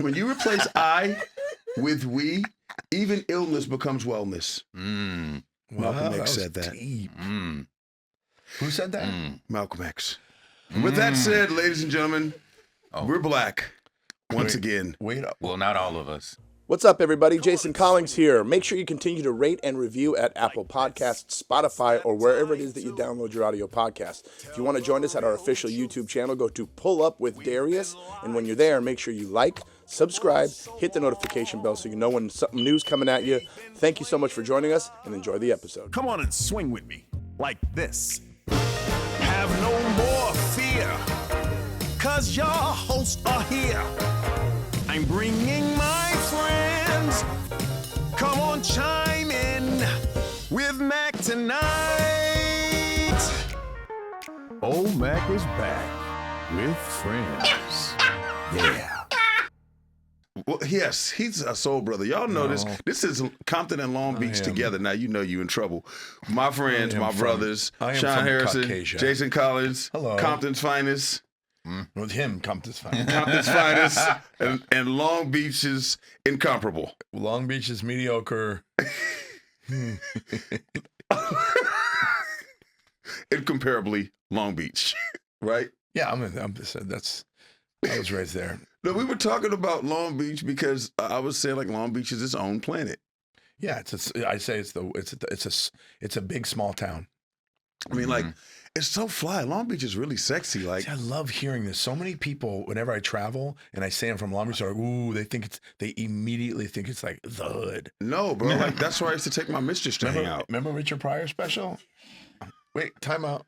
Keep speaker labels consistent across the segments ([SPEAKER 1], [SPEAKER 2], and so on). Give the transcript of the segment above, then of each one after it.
[SPEAKER 1] When you replace I with we, even illness becomes wellness. Malcolm X said that.
[SPEAKER 2] Who said that?
[SPEAKER 1] Malcolm X. With that said, ladies and gentlemen, we're black once again.
[SPEAKER 2] Wait up.
[SPEAKER 3] Well, not all of us.
[SPEAKER 4] What's up, everybody? Jason Collings here. Make sure you continue to rate and review at Apple Podcasts, Spotify, or wherever it is that you download your audio podcast. If you want to join us at our official YouTube channel, go to Pull Up with Darius. And when you're there, make sure you like, subscribe, hit the notification bell so you know when something new's coming at you. Thank you so much for joining us, and enjoy the episode.
[SPEAKER 5] Come on and swing with me, like this. Have no more fear, 'cause your hosts are here. I'm bringing my friends. Come on, chime in with Mac tonight.
[SPEAKER 6] Old Mac is back with friends. Yeah.
[SPEAKER 1] Well, yes, he's a soul brother. Y'all know this. This is Compton and Long Beach together. Now you know you in trouble. My friends, my brothers, Shawn Harrison,
[SPEAKER 2] Caucasia.
[SPEAKER 1] Jason Collins,
[SPEAKER 2] Hello.
[SPEAKER 1] Compton's finest.
[SPEAKER 2] With him, Compton's finest.
[SPEAKER 1] Compton's finest, and Long Beach is incomparable.
[SPEAKER 2] Long Beach is mediocre.
[SPEAKER 1] Incomparably Long Beach, right?
[SPEAKER 2] Yeah, I was raised there.
[SPEAKER 1] No, we were talking about Long Beach because I was saying like Long Beach is its own planet.
[SPEAKER 2] Yeah, it's a big small town.
[SPEAKER 1] I mean, like, it's so fly. Long Beach is really sexy. Like,
[SPEAKER 2] See, I love hearing this. So many people, whenever I travel and I say I'm from Long Beach, are like, ooh, they immediately think it's like the hood.
[SPEAKER 1] no, bro. Like, that's where I used to take my mistress to hang out.
[SPEAKER 2] Remember Richard Pryor special? Wait, time out.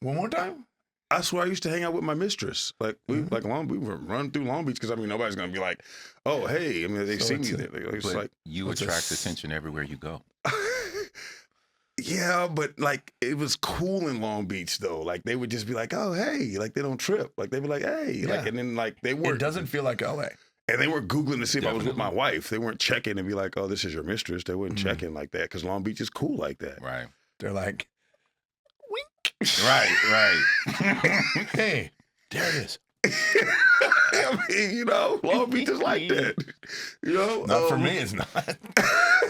[SPEAKER 2] One more time?
[SPEAKER 1] That's where I used to hang out with my mistress. Like, we would run through Long Beach because I mean nobody's gonna be like, oh, hey. I mean, they see me there. It's
[SPEAKER 3] But
[SPEAKER 1] like,
[SPEAKER 3] you attract attention everywhere you go.
[SPEAKER 1] yeah, but like it was cool in Long Beach though. Like they would just be like, oh, hey, like they don't trip. Like they'd be like, hey, like, and then like they weren't.
[SPEAKER 2] It doesn't feel like LA.
[SPEAKER 1] And they weren't Googling to see if I was with my wife. They weren't checking and be like, oh, this is your mistress. They weren't checking like that because Long Beach is cool like that.
[SPEAKER 3] Right.
[SPEAKER 2] They're like,
[SPEAKER 3] Right.
[SPEAKER 2] hey, there it is.
[SPEAKER 1] I mean, you know, Long Beach is like that. You know,
[SPEAKER 2] Not for me, it's not.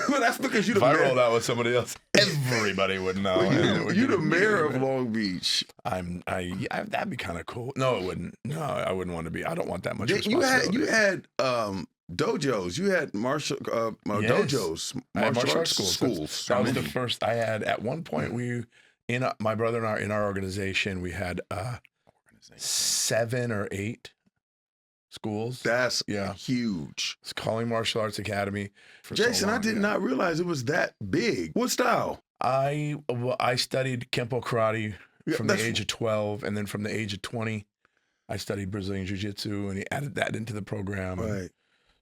[SPEAKER 1] Well, that's because you
[SPEAKER 2] If
[SPEAKER 1] the
[SPEAKER 2] I
[SPEAKER 1] mayor.
[SPEAKER 2] rolled out with somebody else, everybody would know.
[SPEAKER 1] You the mayor of Long Beach.
[SPEAKER 2] That'd be kind of cool. No, it wouldn't. No, I wouldn't want to be. I don't want that much
[SPEAKER 1] You
[SPEAKER 2] responsibility.
[SPEAKER 1] had dojos. You had martial dojos,
[SPEAKER 2] I had
[SPEAKER 1] martial arts schools.
[SPEAKER 2] That was the first I had. At one point, my brother and I, in our organization, we had 7 or 8 schools.
[SPEAKER 1] That's
[SPEAKER 2] Yeah.
[SPEAKER 1] huge.
[SPEAKER 2] It's Calling Martial Arts Academy. For
[SPEAKER 1] Jason,
[SPEAKER 2] so long,
[SPEAKER 1] I did not realize it was that big. What style?
[SPEAKER 2] I studied Kempo karate from the
[SPEAKER 1] that's-
[SPEAKER 2] age of 12, and then from the age of 20, I studied Brazilian Jiu-Jitsu, and he added that into the program.
[SPEAKER 1] Right.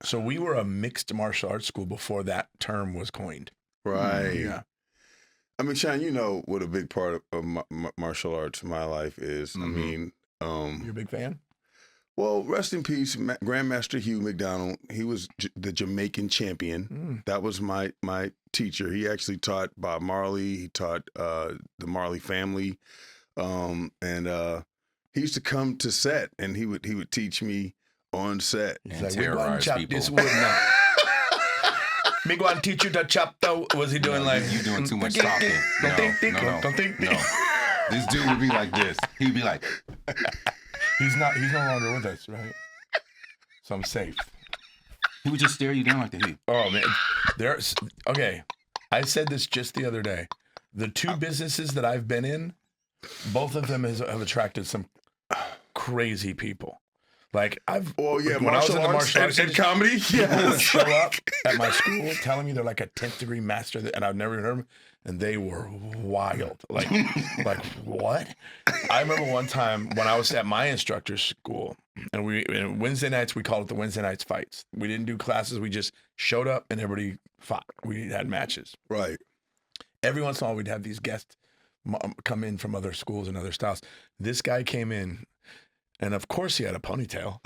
[SPEAKER 2] So we were a mixed martial arts school before that term was coined.
[SPEAKER 1] Right.
[SPEAKER 2] Yeah.
[SPEAKER 1] I mean, Shawn, you know what a big part of martial arts in my life is. I mean,
[SPEAKER 2] You're a big fan?
[SPEAKER 1] well, rest in peace, Grandmaster Hugh McDonald. He was the Jamaican champion. That was my teacher. He actually taught Bob Marley. He taught the Marley family, and he used to come to set, and he would teach me on set.
[SPEAKER 2] He's
[SPEAKER 3] And
[SPEAKER 2] like, we
[SPEAKER 3] terrorize
[SPEAKER 2] gonna chop
[SPEAKER 3] people.
[SPEAKER 2] this wood now. Me go and teach you to chop though. Was he doing like
[SPEAKER 3] You doing too much talking.
[SPEAKER 2] Don't think.
[SPEAKER 3] No. This dude would be like this. He'd be like,
[SPEAKER 2] He's no longer with us, right? So I'm safe.
[SPEAKER 3] he would just stare you down like that.
[SPEAKER 2] Oh man, okay. I said this just the other day. The 2 businesses that I've been in, both of them have attracted some crazy people. Like
[SPEAKER 1] Oh yeah,
[SPEAKER 2] when I was in the martial arts
[SPEAKER 1] and comedy.
[SPEAKER 2] people would
[SPEAKER 1] Yes.
[SPEAKER 2] show up at my school telling me they're like a 10th degree master, and I've never heard of them, and they were wild. Like what? I remember one time when I was at my instructor's school, and Wednesday nights we called it the Wednesday nights fights. We didn't do classes; we just showed up and everybody fought. We had matches.
[SPEAKER 1] Right.
[SPEAKER 2] Every once in a while, we'd have these guests come in from other schools and other styles. This guy came in. And of course he had a ponytail.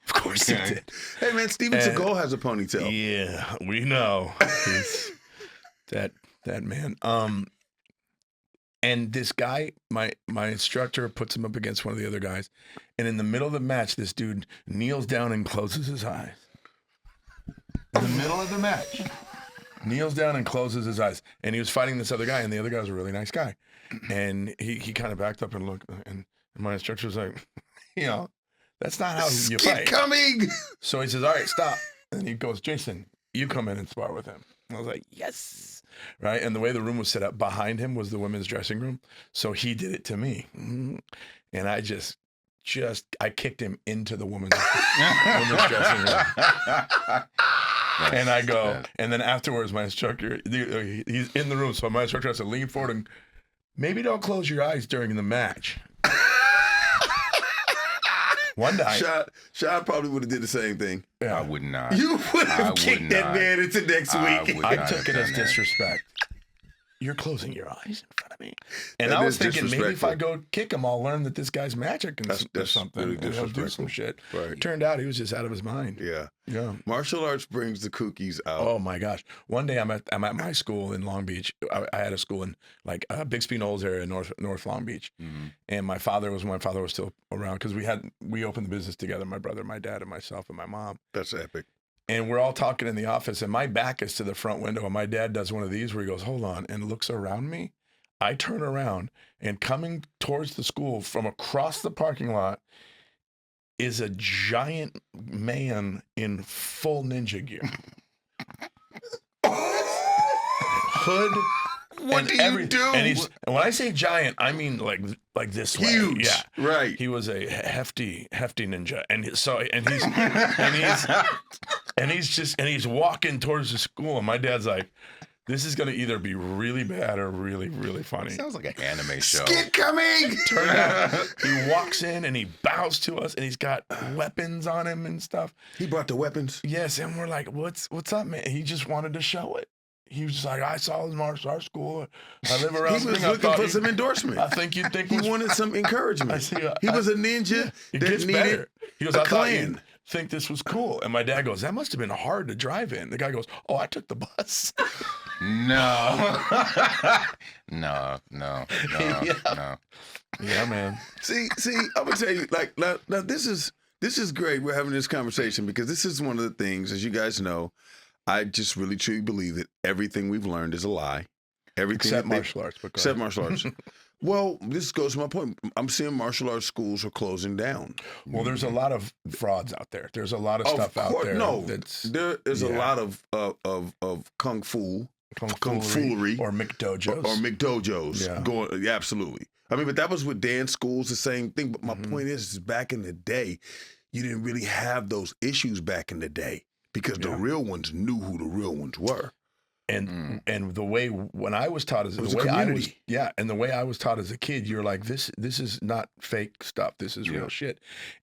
[SPEAKER 2] Of course he did.
[SPEAKER 1] Hey man, Steven Seagal has a ponytail.
[SPEAKER 2] Yeah, we know. He's that man. And this guy, my instructor, puts him up against one of the other guys. And in the middle of the match, this dude kneels down and closes his eyes. In the middle of the match. Kneels down and closes his eyes. And he was fighting this other guy, and the other guy was a really nice guy. And he kind of backed up and looked, and my instructor was like, that's not how you fight.
[SPEAKER 1] Coming!
[SPEAKER 2] So he says, all right, stop. And he goes, Jason, you come in and spar with him. And I was like, yes. Right? And the way the room was set up, behind him was the women's dressing room. So he did it to me. And I just I kicked him into the women's dressing room. And I go, and then afterwards, my instructor, he's in the room. So my instructor has to lean forward and maybe don't close your eyes during the match. One night,
[SPEAKER 1] Shawn probably would have did the same thing.
[SPEAKER 2] Yeah.
[SPEAKER 3] I would not.
[SPEAKER 1] You would have kicked that man into next week.
[SPEAKER 2] I took it as disrespect. You're closing your eyes in front of me. And I was thinking, maybe if I go kick him, I'll learn that this guy's magic and something.
[SPEAKER 1] Really
[SPEAKER 2] and he'll do some shit.
[SPEAKER 1] Right.
[SPEAKER 2] It turned out he was just out of his mind.
[SPEAKER 1] Yeah.
[SPEAKER 2] Yeah.
[SPEAKER 1] Martial arts brings the kookies out.
[SPEAKER 2] Oh my gosh. One day I'm at my school in Long Beach. I had a school in like Bixby Knolls area in North Long Beach. Mm-hmm. And my father was still around because we opened the business together, my brother, my dad, and myself and my mom.
[SPEAKER 1] That's epic.
[SPEAKER 2] And we're all talking in the office, and my back is to the front window, and my dad does one of these where he goes, hold on, and looks around me. I turn around, and coming towards the school from across the parking lot is a giant man in full ninja gear. Hood.
[SPEAKER 1] What do you do?
[SPEAKER 2] And when I say giant, I mean like this way.
[SPEAKER 1] Huge.
[SPEAKER 2] Yeah.
[SPEAKER 1] Right.
[SPEAKER 2] He was a hefty ninja. And he's walking towards the school, and my dad's like, this is gonna either be really bad or really, really funny.
[SPEAKER 3] Sounds like an anime show.
[SPEAKER 1] Skid coming!
[SPEAKER 2] Turn out, he walks in and he bows to us, and he's got weapons on him and stuff.
[SPEAKER 1] He brought the weapons.
[SPEAKER 2] Yes, and we're like, what's up, man? He just wanted to show it. He was just like, I saw his martial arts school. I live around.
[SPEAKER 1] He was looking for some endorsement.
[SPEAKER 2] I think you'd think
[SPEAKER 1] he wanted some encouragement. He was a ninja that needed
[SPEAKER 2] better. He goes,
[SPEAKER 1] a
[SPEAKER 2] I
[SPEAKER 1] clan.
[SPEAKER 2] thought think this was cool. And my dad goes, that must have been hard to drive in. The guy goes, oh, I took the bus.
[SPEAKER 3] No. No.
[SPEAKER 2] Yeah, man.
[SPEAKER 1] See, I'm gonna tell you, like, now this is great. We're having this conversation because this is one of the things, as you guys know, I just really truly believe that everything we've learned is a lie. Everything
[SPEAKER 2] Except martial arts.
[SPEAKER 1] Except martial arts. Well, this goes to my point. I'm seeing martial arts schools are closing down.
[SPEAKER 2] Well, there's a lot of frauds out there. There's a lot of stuff out there.
[SPEAKER 1] No, there is a lot of kung foolery
[SPEAKER 2] or McDojos.
[SPEAKER 1] Yeah. Going, absolutely. I mean, but that was with dance schools, the same thing. But my point is back in the day, you didn't really have those issues back in the day because the real ones knew who the real ones were.
[SPEAKER 2] And the way when I was taught the way I was taught as a kid, you're like, this is not fake stuff. This is real shit.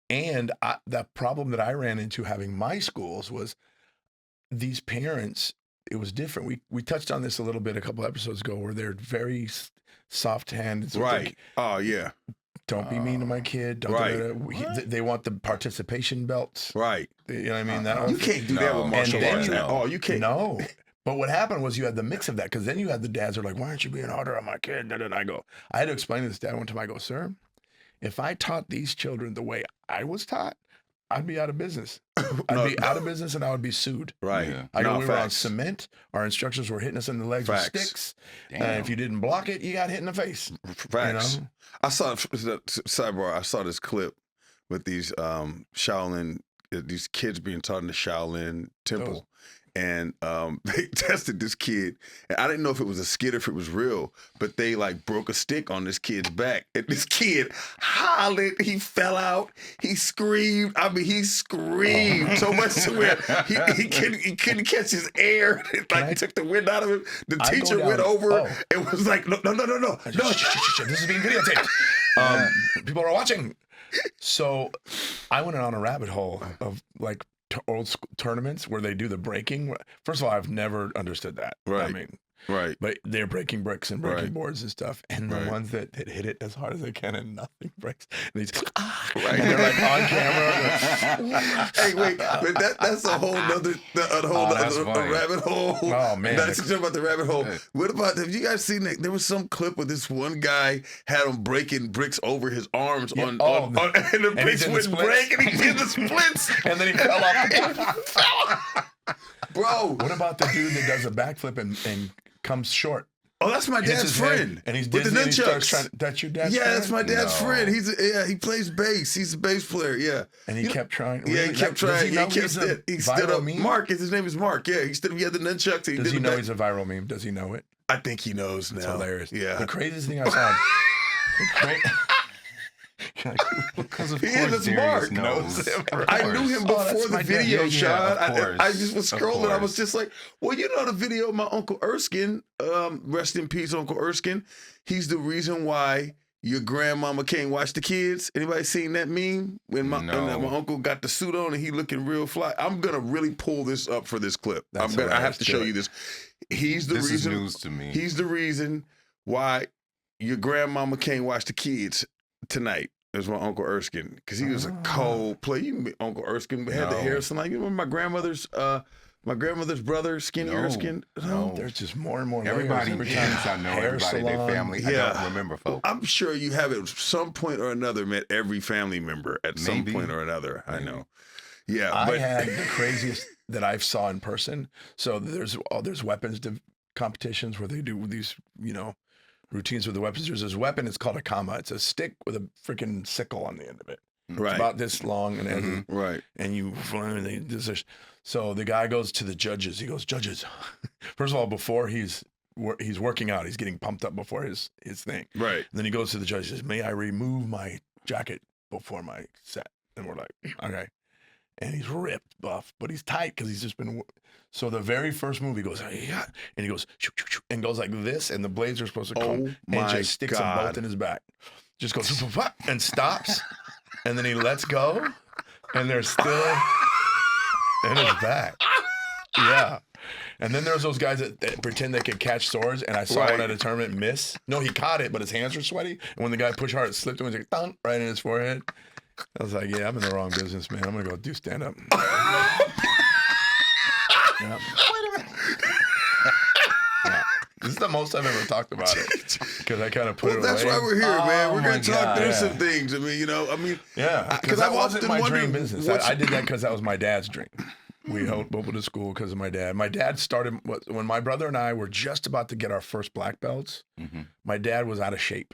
[SPEAKER 2] And the problem that I ran into having my schools was these parents. It was different. We touched on this a little bit a couple episodes ago, where they're very soft-handed.
[SPEAKER 1] Right. Oh yeah.
[SPEAKER 2] Don't be mean to my kid. They want the participation belts.
[SPEAKER 1] Right.
[SPEAKER 2] You know what I mean?
[SPEAKER 1] You can't do that with martial arts. Oh, you can't.
[SPEAKER 2] No. But what happened was you had the mix of that, because then you had the dads who are like, why aren't you being harder on my kid? And I had to explain to this dad one time. I go, sir, if I taught these children the way I was taught, I'd be out of business. I'd be out of business and I would be sued.
[SPEAKER 1] Right.
[SPEAKER 2] Yeah. We were on cement. Our instructors were hitting us in the legs with sticks. If you didn't block it, you got hit in the face.
[SPEAKER 1] Facts.
[SPEAKER 2] You know?
[SPEAKER 1] I saw this clip with these Shaolin, these kids being taught in the Shaolin temple. And they tested this kid. And I didn't know if it was a skit or if it was real, but they like broke a stick on this kid's back. And this kid hollered. He fell out. He screamed. I mean, he screamed so much to where he couldn't catch his air. It like took the wind out of him. The teacher went over and was like, no.
[SPEAKER 2] This is being videotaped. People are watching. So I went on a rabbit hole of old school tournaments where they do the breaking. First of all, I've never understood that.
[SPEAKER 1] Right.
[SPEAKER 2] I mean,
[SPEAKER 1] Right.
[SPEAKER 2] But they're breaking bricks and breaking
[SPEAKER 1] Right.
[SPEAKER 2] boards and stuff. And the
[SPEAKER 1] Right.
[SPEAKER 2] ones that hit it as hard as they can and nothing breaks. And they just,
[SPEAKER 1] Right.
[SPEAKER 2] and they're like on camera.
[SPEAKER 1] Hey, wait, but that's a whole nother,
[SPEAKER 3] that's funny.
[SPEAKER 1] rabbit hole.
[SPEAKER 2] Oh, man.
[SPEAKER 1] That's talking about the rabbit hole. What about, have you guys seen that? There was some clip where this one guy had him breaking bricks over his arms
[SPEAKER 2] Yeah,
[SPEAKER 1] and the
[SPEAKER 2] and he
[SPEAKER 1] bricks
[SPEAKER 2] did the
[SPEAKER 1] wouldn't
[SPEAKER 2] splits.
[SPEAKER 1] break and he did the splits.
[SPEAKER 2] And then he fell off.
[SPEAKER 1] Bro.
[SPEAKER 2] What about the dude that does a backflip and comes short?
[SPEAKER 1] Oh, that's my
[SPEAKER 2] Hits
[SPEAKER 1] dad's
[SPEAKER 2] his head,
[SPEAKER 1] friend.
[SPEAKER 2] and he's
[SPEAKER 1] with the
[SPEAKER 2] dizzy and he starts
[SPEAKER 1] nunchucks.
[SPEAKER 2] trying. That's your dad's
[SPEAKER 1] Yeah,
[SPEAKER 2] friend?
[SPEAKER 1] that's my dad's
[SPEAKER 3] No.
[SPEAKER 1] friend. He plays bass. He's a bass player. Yeah.
[SPEAKER 2] And he kept trying.
[SPEAKER 1] Yeah,
[SPEAKER 2] Really?
[SPEAKER 1] he kept
[SPEAKER 2] Does
[SPEAKER 1] trying.
[SPEAKER 2] He, know
[SPEAKER 1] He
[SPEAKER 2] he's a
[SPEAKER 1] stood
[SPEAKER 2] viral
[SPEAKER 1] up.
[SPEAKER 2] meme?
[SPEAKER 1] Mark, his name is Mark. Yeah, he had the nunchucks.
[SPEAKER 2] Does he know he's a viral meme? Does he know it?
[SPEAKER 1] I think he knows now.
[SPEAKER 2] It's hilarious.
[SPEAKER 1] Yeah.
[SPEAKER 2] The craziest thing I saw.
[SPEAKER 3] Because of
[SPEAKER 1] He
[SPEAKER 3] course
[SPEAKER 1] is
[SPEAKER 3] Darius
[SPEAKER 1] Mark.
[SPEAKER 3] knows.
[SPEAKER 2] Knows him.
[SPEAKER 3] Of
[SPEAKER 1] I knew
[SPEAKER 3] course.
[SPEAKER 1] him
[SPEAKER 2] Oh, that's
[SPEAKER 1] before
[SPEAKER 2] my
[SPEAKER 1] the
[SPEAKER 2] dad.
[SPEAKER 1] video,
[SPEAKER 3] Yeah,
[SPEAKER 1] Sean.
[SPEAKER 3] of course.
[SPEAKER 1] I just was
[SPEAKER 3] Of
[SPEAKER 1] scrolling. I was
[SPEAKER 3] course.
[SPEAKER 1] just like, well, you know the video of my Uncle Erskine. Rest in peace, Uncle Erskine. He's the reason why your grandmama can't watch the kids. Anybody seen that meme? When my uncle got the suit on and he looking real fly. I'm gonna really pull this up for this clip. I have to show you this. He's the
[SPEAKER 3] This
[SPEAKER 1] reason.
[SPEAKER 3] is news to me.
[SPEAKER 1] He's the reason why your grandmama can't watch the kids tonight. Is my Uncle Erskine, because he was a cold player. You meet Uncle Erskine had the
[SPEAKER 3] No.
[SPEAKER 1] Harrison line. You remember my grandmother's brother, Skinny
[SPEAKER 3] No.
[SPEAKER 1] Erskine?
[SPEAKER 3] No.
[SPEAKER 2] There's just more and more.
[SPEAKER 3] Everybody
[SPEAKER 2] layers every
[SPEAKER 3] thinks
[SPEAKER 2] time.
[SPEAKER 3] I know
[SPEAKER 2] Hair
[SPEAKER 3] everybody in their
[SPEAKER 2] salon.
[SPEAKER 3] family. I
[SPEAKER 1] Yeah.
[SPEAKER 3] don't remember, folks.
[SPEAKER 1] I'm sure you have at some point or another met every family member at some
[SPEAKER 3] Maybe.
[SPEAKER 1] point or another. I
[SPEAKER 3] Maybe.
[SPEAKER 1] know. Yeah,
[SPEAKER 2] I
[SPEAKER 1] but
[SPEAKER 2] had the craziest that I saw in person. So there's weapons competitions where they do these, routines with the weapons. There's this weapon. It's called a kama. It's a stick with a freaking sickle on the end of it.
[SPEAKER 1] right,
[SPEAKER 2] It's about this long and heavy.
[SPEAKER 1] right.
[SPEAKER 2] And you, so the guy goes to the judges. He goes, judges. First of all, before he's working out, he's getting pumped up before his thing.
[SPEAKER 1] Right.
[SPEAKER 2] And then he goes to the judge and says, may I remove my jacket before my set? And we're like, okay. And he's ripped, buff, but he's tight because he's just been. So the very first move, he goes, yeah. And he goes, shoo, shoo, shoo, and goes like this. And the blades are supposed to come
[SPEAKER 1] Oh
[SPEAKER 2] and
[SPEAKER 1] my
[SPEAKER 2] just sticks them
[SPEAKER 1] God.
[SPEAKER 2] both in his back. Just goes and stops. And then he lets go. And they're still in his back. Yeah. And then there's those guys that pretend they can catch swords. And I saw
[SPEAKER 1] Right.
[SPEAKER 2] one at a tournament miss. No, he caught it, but his hands were sweaty. And when the guy pushed hard, it slipped him and like, thunk, right in his forehead. I was like, yeah, I'm in the wrong business, man. I'm going to go do stand up. Yeah. Yeah. This is the most I've ever talked about it. Because I kind of put
[SPEAKER 1] Well,
[SPEAKER 2] it
[SPEAKER 1] that's
[SPEAKER 2] away.
[SPEAKER 1] why we're here, man. We're
[SPEAKER 3] Oh,
[SPEAKER 1] gonna
[SPEAKER 3] my
[SPEAKER 1] talk
[SPEAKER 3] God.
[SPEAKER 1] through
[SPEAKER 2] Yeah.
[SPEAKER 1] some things. I mean,
[SPEAKER 2] Yeah, because
[SPEAKER 1] I've
[SPEAKER 2] that wasn't
[SPEAKER 1] often
[SPEAKER 2] my
[SPEAKER 1] wondered
[SPEAKER 2] dream business.
[SPEAKER 1] what's-
[SPEAKER 2] I did that because that was my dad's dream. We opened a school because of my dad. My dad started when my brother and I were just about to get our first black belts.
[SPEAKER 3] Mm-hmm.
[SPEAKER 2] My dad was out of shape,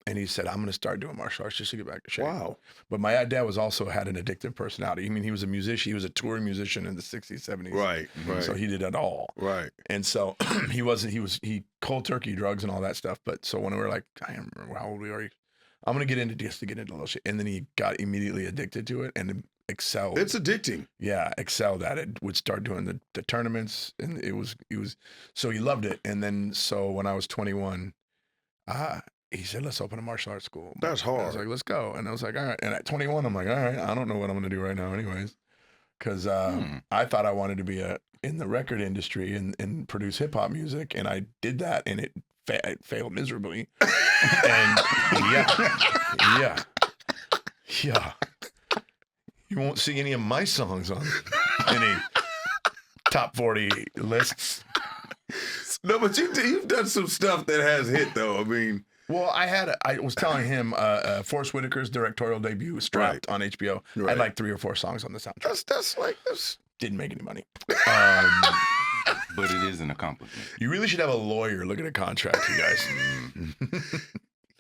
[SPEAKER 2] and he said, "I'm going to start doing martial arts just to get back to shape."
[SPEAKER 1] wow.
[SPEAKER 2] But my dad was also had an addictive personality. I mean, he was a musician. He was a touring musician in the 60s, 70s.
[SPEAKER 1] Right, right,
[SPEAKER 2] So he did it all.
[SPEAKER 1] right.
[SPEAKER 2] And so he cold turkey drugs and all that stuff. But so when we were like, I don't remember how old we were. I'm going to get into just to get into a little shit. And then he got immediately addicted to it and excelled.
[SPEAKER 1] It's addicting.
[SPEAKER 2] Yeah, excelled at it. Would start doing the tournaments, and it was so he loved it. And then so when I was 21, he said, "Let's open a martial arts school."
[SPEAKER 1] That's
[SPEAKER 2] I was
[SPEAKER 1] hard.
[SPEAKER 2] like, "Let's go." And I was like, "All right." And at 21, I'm like, "All right, I don't know what I'm going to do right now, anyways," because I thought I wanted to be in the record industry and produce hip hop music, and I did that, and it failed miserably. And yeah. You won't see any of my songs on any top 40 lists.
[SPEAKER 1] No, but you've done some stuff that has hit though. I mean,
[SPEAKER 2] Well, I was telling him Forrest Whitaker's directorial debut, Strapped, on HBO. I
[SPEAKER 1] Right.
[SPEAKER 2] had like 3 or 4 songs on the soundtrack.
[SPEAKER 1] that's
[SPEAKER 2] Didn't make any money.
[SPEAKER 3] But it is an accomplishment.
[SPEAKER 2] You really should have a lawyer look at a contract, you guys.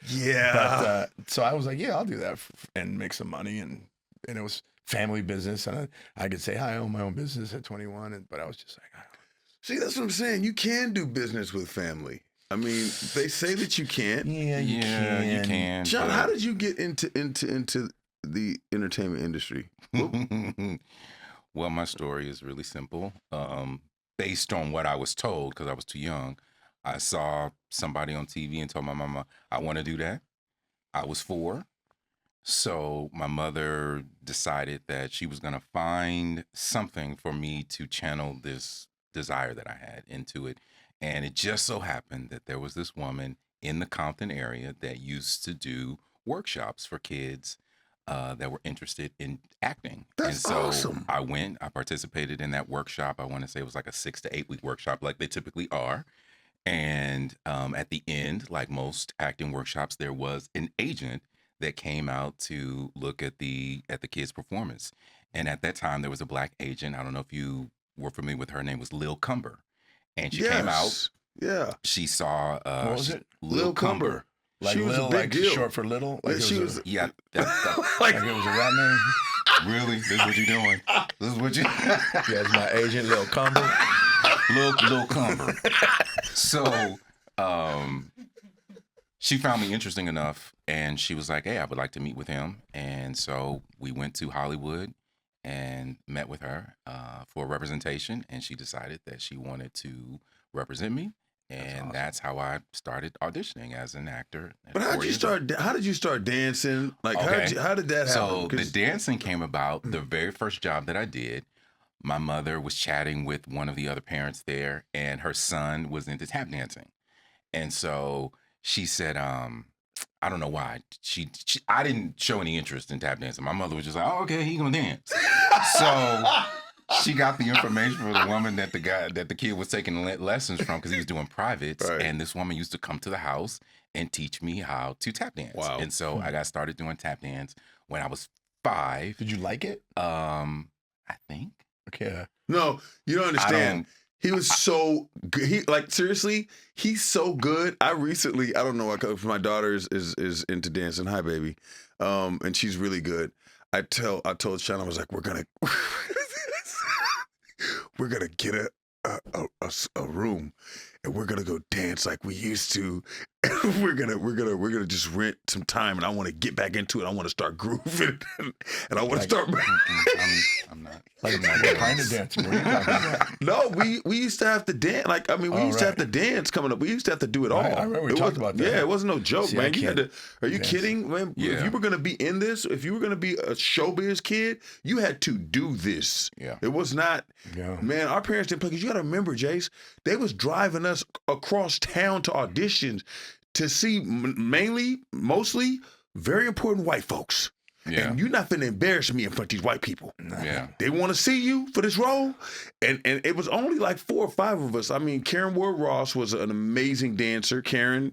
[SPEAKER 1] yeah.
[SPEAKER 2] But so I was like, yeah, I'll do that and make some money, and it was family business, and I could say, hi, I own my own business at 21, but I was just like,
[SPEAKER 1] See, that's what I'm saying. You can do business with family. I mean, they say that you can't.
[SPEAKER 2] yeah, you
[SPEAKER 3] You can.
[SPEAKER 1] John,
[SPEAKER 3] but-
[SPEAKER 1] how did you get into the entertainment industry?
[SPEAKER 3] Well, my story is really simple. Based on what I was told, because I was too young, I saw somebody on TV and told my mama, I want to do that. I was 4. So my mother decided that she was going to find something for me to channel this desire that I had into it. And it just so happened that there was this woman in the Compton area that used to do workshops for kids that were interested in acting.
[SPEAKER 1] That's
[SPEAKER 3] and so
[SPEAKER 1] awesome.
[SPEAKER 3] I participated in that workshop. I want to say it was like a 6 to 8 week workshop, like they typically are. And at the end, like most acting workshops, there was an agent that came out to look at the kids' performance. And at that time, there was a Black agent. I don't know if you were familiar with her. Her name was Lil Cumber. And she came out.
[SPEAKER 1] Yeah.
[SPEAKER 3] She saw
[SPEAKER 2] What was it?
[SPEAKER 3] Lil Cumber.
[SPEAKER 2] Like
[SPEAKER 1] she was
[SPEAKER 2] Lil,
[SPEAKER 1] a big
[SPEAKER 2] like
[SPEAKER 1] deal.
[SPEAKER 2] short for little. Like
[SPEAKER 1] she was.
[SPEAKER 3] Yeah.
[SPEAKER 2] Like it was a rap name.
[SPEAKER 3] Really? This is what you're doing? This is what you...
[SPEAKER 2] Yeah, it's my agent, Lil Cumber.
[SPEAKER 3] Lil Cumber. So, she found me interesting enough, and she was like, hey, I would like to meet with him. And so we went to Hollywood and met with her for representation, and she decided that she wanted to represent me. And that's how I started auditioning as an actor.
[SPEAKER 1] But how did you start dancing? Like,
[SPEAKER 3] Okay.
[SPEAKER 1] how did that happen?
[SPEAKER 3] So the dancing came about the very first job that I did. My mother was chatting with one of the other parents there, and her son was into tap dancing. And so she said, I don't know why. I didn't show any interest in tap dancing. My mother was just like, oh, okay, he gonna dance. So she got the information for the woman that the kid was taking lessons from, because he was doing privates.
[SPEAKER 1] Right.
[SPEAKER 3] And this woman used to come to the house and teach me how to tap dance.
[SPEAKER 1] Wow.
[SPEAKER 3] And so I got started doing tap dance when I was 5.
[SPEAKER 2] Did you like it?
[SPEAKER 3] I think.
[SPEAKER 2] Okay.
[SPEAKER 1] No, you don't understand. He was so good. Seriously, he's so good. I don't know, because my daughter is into dancing. Hi, baby. And she's really good. I told Shawn, I was like, we're gonna get a room, and we're gonna go dance like we used to. And we're gonna just rent some time, and I want to get back into it. I want to start grooving, and I want to start.
[SPEAKER 3] I'm not.
[SPEAKER 2] Like what kind of dancing? What are you talking about?
[SPEAKER 1] No, we used to have to dance. We used to have to dance coming up. We used to have to do it all.
[SPEAKER 2] I remember we talked about that.
[SPEAKER 1] Yeah, it wasn't no joke,
[SPEAKER 2] See,
[SPEAKER 1] man. You had to. Are you
[SPEAKER 2] dance.
[SPEAKER 1] kidding, man?
[SPEAKER 3] Yeah.
[SPEAKER 1] If you were gonna be in this, if you were gonna be a showbiz kid, you had to do this.
[SPEAKER 3] Yeah.
[SPEAKER 1] It was not.
[SPEAKER 2] Yeah.
[SPEAKER 1] Man, our parents didn't play, because you got to remember, Jace, they was driving us across town to auditions to see mostly very important white folks.
[SPEAKER 3] Yeah.
[SPEAKER 1] And you're not finna embarrass me in front of these white people.
[SPEAKER 3] Yeah.
[SPEAKER 1] They want to see you for this role. And it was only like 4 or 5 of us. I mean, Karen Ward Ross was an amazing dancer.